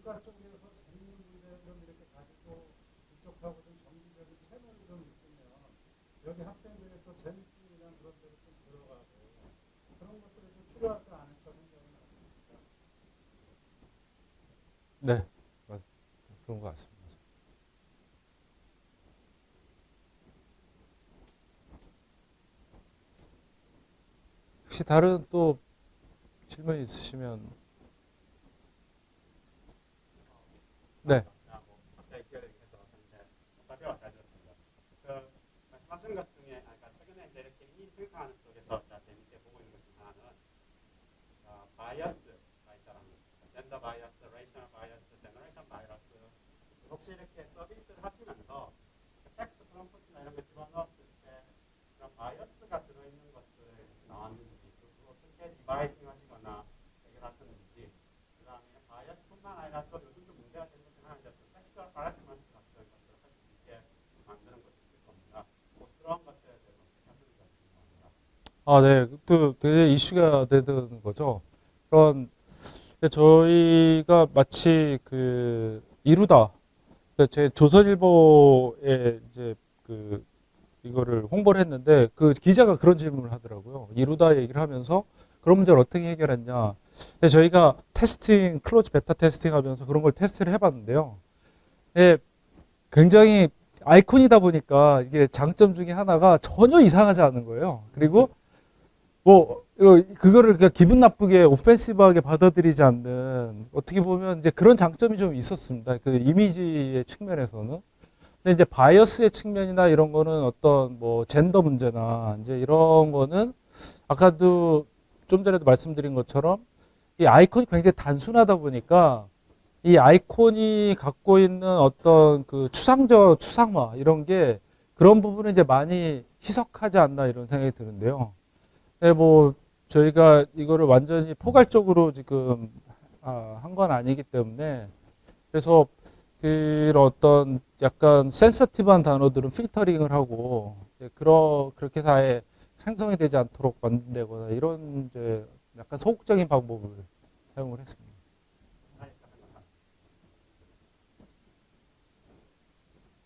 학과 쪽에서 재밌는 문제를 좀 이렇게 가지고 이쪽하고 좀 정기적인 채널이 좀 있으면 여기 학생들이 또 재밌으면 그런 데로 좀 들어가고 그런 것들이 좀 필요하지 않을까 생각은 합니다.
네, 그런 것 같습니다. 혹시 다른 또 질문 있으시면 네.
갑자기 기억이 계속 왔는데 답변 잘 들었습니다. 그 말씀하신 것 중에 그러니까 최근에 이제 이렇게 이 생산하는 쪽에서 재밌게 보고 있는 것 중 하나는 바이어스가 있다는 젠더 바이어스, 레이셔널 바이어스, 제너레이션 바이어스. 혹시 이렇게 서비스를 하시면서 텍스트 프롬프트나 이런 거 집어넣었을 때 그런 바이어스가 들어있는 것들 나왔는지 그리고 어떻게 디바이싱 하시거나 해결하셨는지 그다음에 바이어스뿐만 아니라 또 요즘 좀 문제가 되는 것 중 하나는 이제 섹슈얼 하라스먼트 같은 것들을 할 수 있게 만드는 것도 있을 겁니다. 뭐 그런 것들에 대해서 어떻게 하시는지 궁금합니다.
아, 네. 또 되게 이슈가 되는 거죠. 그런 저희가 마치 그 이루다 제 조선일보에 이제 그 이거를 홍보를 했는데 그 기자가 그런 질문을 하더라고요. 이루다 얘기를 하면서 그런 문제를 어떻게 해결했냐. 근데 저희가 테스팅, 클로즈 베타 테스팅 하면서 그런 걸 테스트를 해봤는데요. 예, 굉장히 아이콘이다 보니까 이게 장점 중에 하나가 전혀 이상하지 않은 거예요. 그리고 뭐 그거를 그냥 기분 나쁘게 오펜시브하게 받아들이지 않는 어떻게 보면 이제 그런 장점이 좀 있었습니다. 그 이미지의 측면에서는. 근데 이제 바이어스의 측면이나 이런 거는 어떤 뭐 젠더 문제나 이제 이런 거는 아까도 좀 전에도 말씀드린 것처럼 이 아이콘이 굉장히 단순하다 보니까 이 아이콘이 갖고 있는 어떤 그 추상화 이런 게 그런 부분을 이제 많이 희석하지 않나 이런 생각이 드는데요. 네, 뭐 저희가 이거를 완전히 포괄적으로 지금 한 건 아니기 때문에 그래서 그런 어떤 약간 센서티브한 단어들은 필터링을 하고 그렇게 해서 아예 생성이 되지 않도록 만든다거나 이런 이제 약간 소극적인 방법을 사용을 했습니다.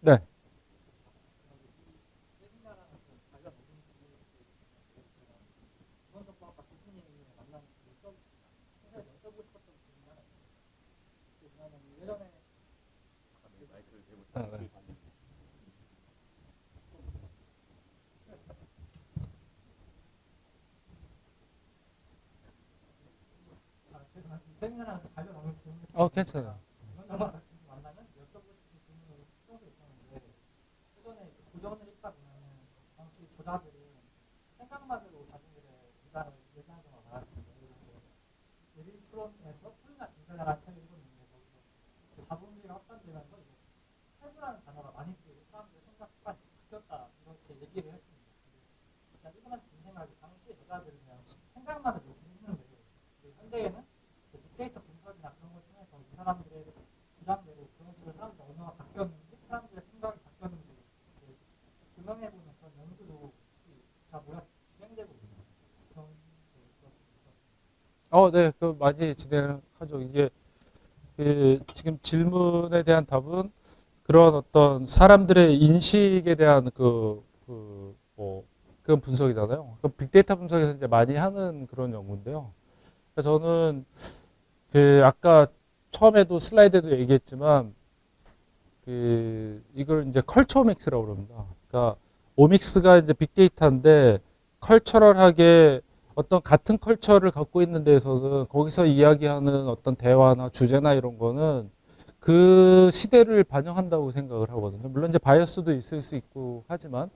네. 아, 네.
세미나랑 관련 없는 질문이
괜찮아요.
만나면 여쭤볼 수 있는 질문이 정도 있었는데 예전에 고전을 읽다 보면 당시 저자들은 생각만으로 자신들의 의사를 얘기하거나 말하는데 예를 프롬에서 풀이나 인쇄라는 책을 읽었는데 거기서 자본주의가 확산되면서 이제 탈부라는 단어가 많이 쓰이고 사람들의 생각 습관이 바뀌었다 이렇게 얘기를 했습니다. 그냥 읽으면서 든 생각이 당시의 저자들은 그냥 생각만을 이렇게 했는데 현대에는 빅데이터 분석이나 그런 걸 통해서 이 사람들의 주장대로 그런 식으로 사람들의 언어가 바뀌었는지 사람들의 생각이 바뀌었는지 규명해보는 그런 연구도 잘 몰라서 진행되고 있는 그런
네, 그 많이 진행하죠. 이게 그 지금 질문에 대한 답은 그런 어떤 사람들의 인식에 대한 뭐 그런 분석이잖아요. 그 빅데이터 분석에서 이제 많이 하는 그런 연구인데요. 그래서 저는 그 아까 처음에도 슬라이드에도 얘기했지만 이걸 이제 컬처오믹스라고 그럽니다. 그러니까 오믹스가 이제 빅데이터인데 컬처럴하게 어떤 같은 컬처를 갖고 있는 데에서는 거기서 이야기하는 어떤 대화나 주제나 이런 거는 그 시대를 반영한다고 생각을 하거든요. 물론 이제 바이어스도 있을 수 있고 하지만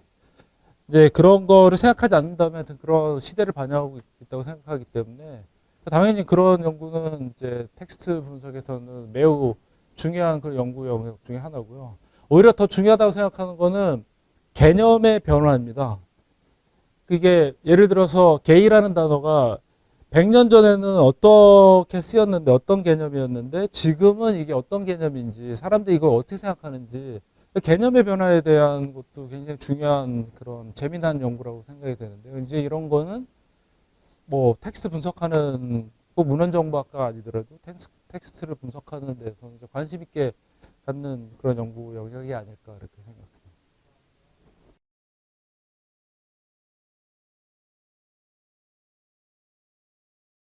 이제 그런 거를 생각하지 않는다면 그런 시대를 반영하고 있다고 생각하기 때문에 당연히 그런 연구는 이제 텍스트 분석에서는 매우 중요한 그 연구 영역 중에 하나고요. 오히려 더 중요하다고 생각하는 거는 개념의 변화입니다. 그게 예를 들어서 게이라는 단어가 100년 전에는 어떻게 쓰였는데 어떤 개념이었는데 지금은 이게 어떤 개념인지 사람들이 이걸 어떻게 생각하는지 개념의 변화에 대한 것도 굉장히 중요한 그런 재미난 연구라고 생각이 되는데요. 이제 이런 거는 뭐 텍스트 분석하는 꼭 문헌정보학과가 아니더라도 텍스트를 분석하는 데서 이제 관심 있게 갖는 그런 연구 영역이 아닐까 이렇게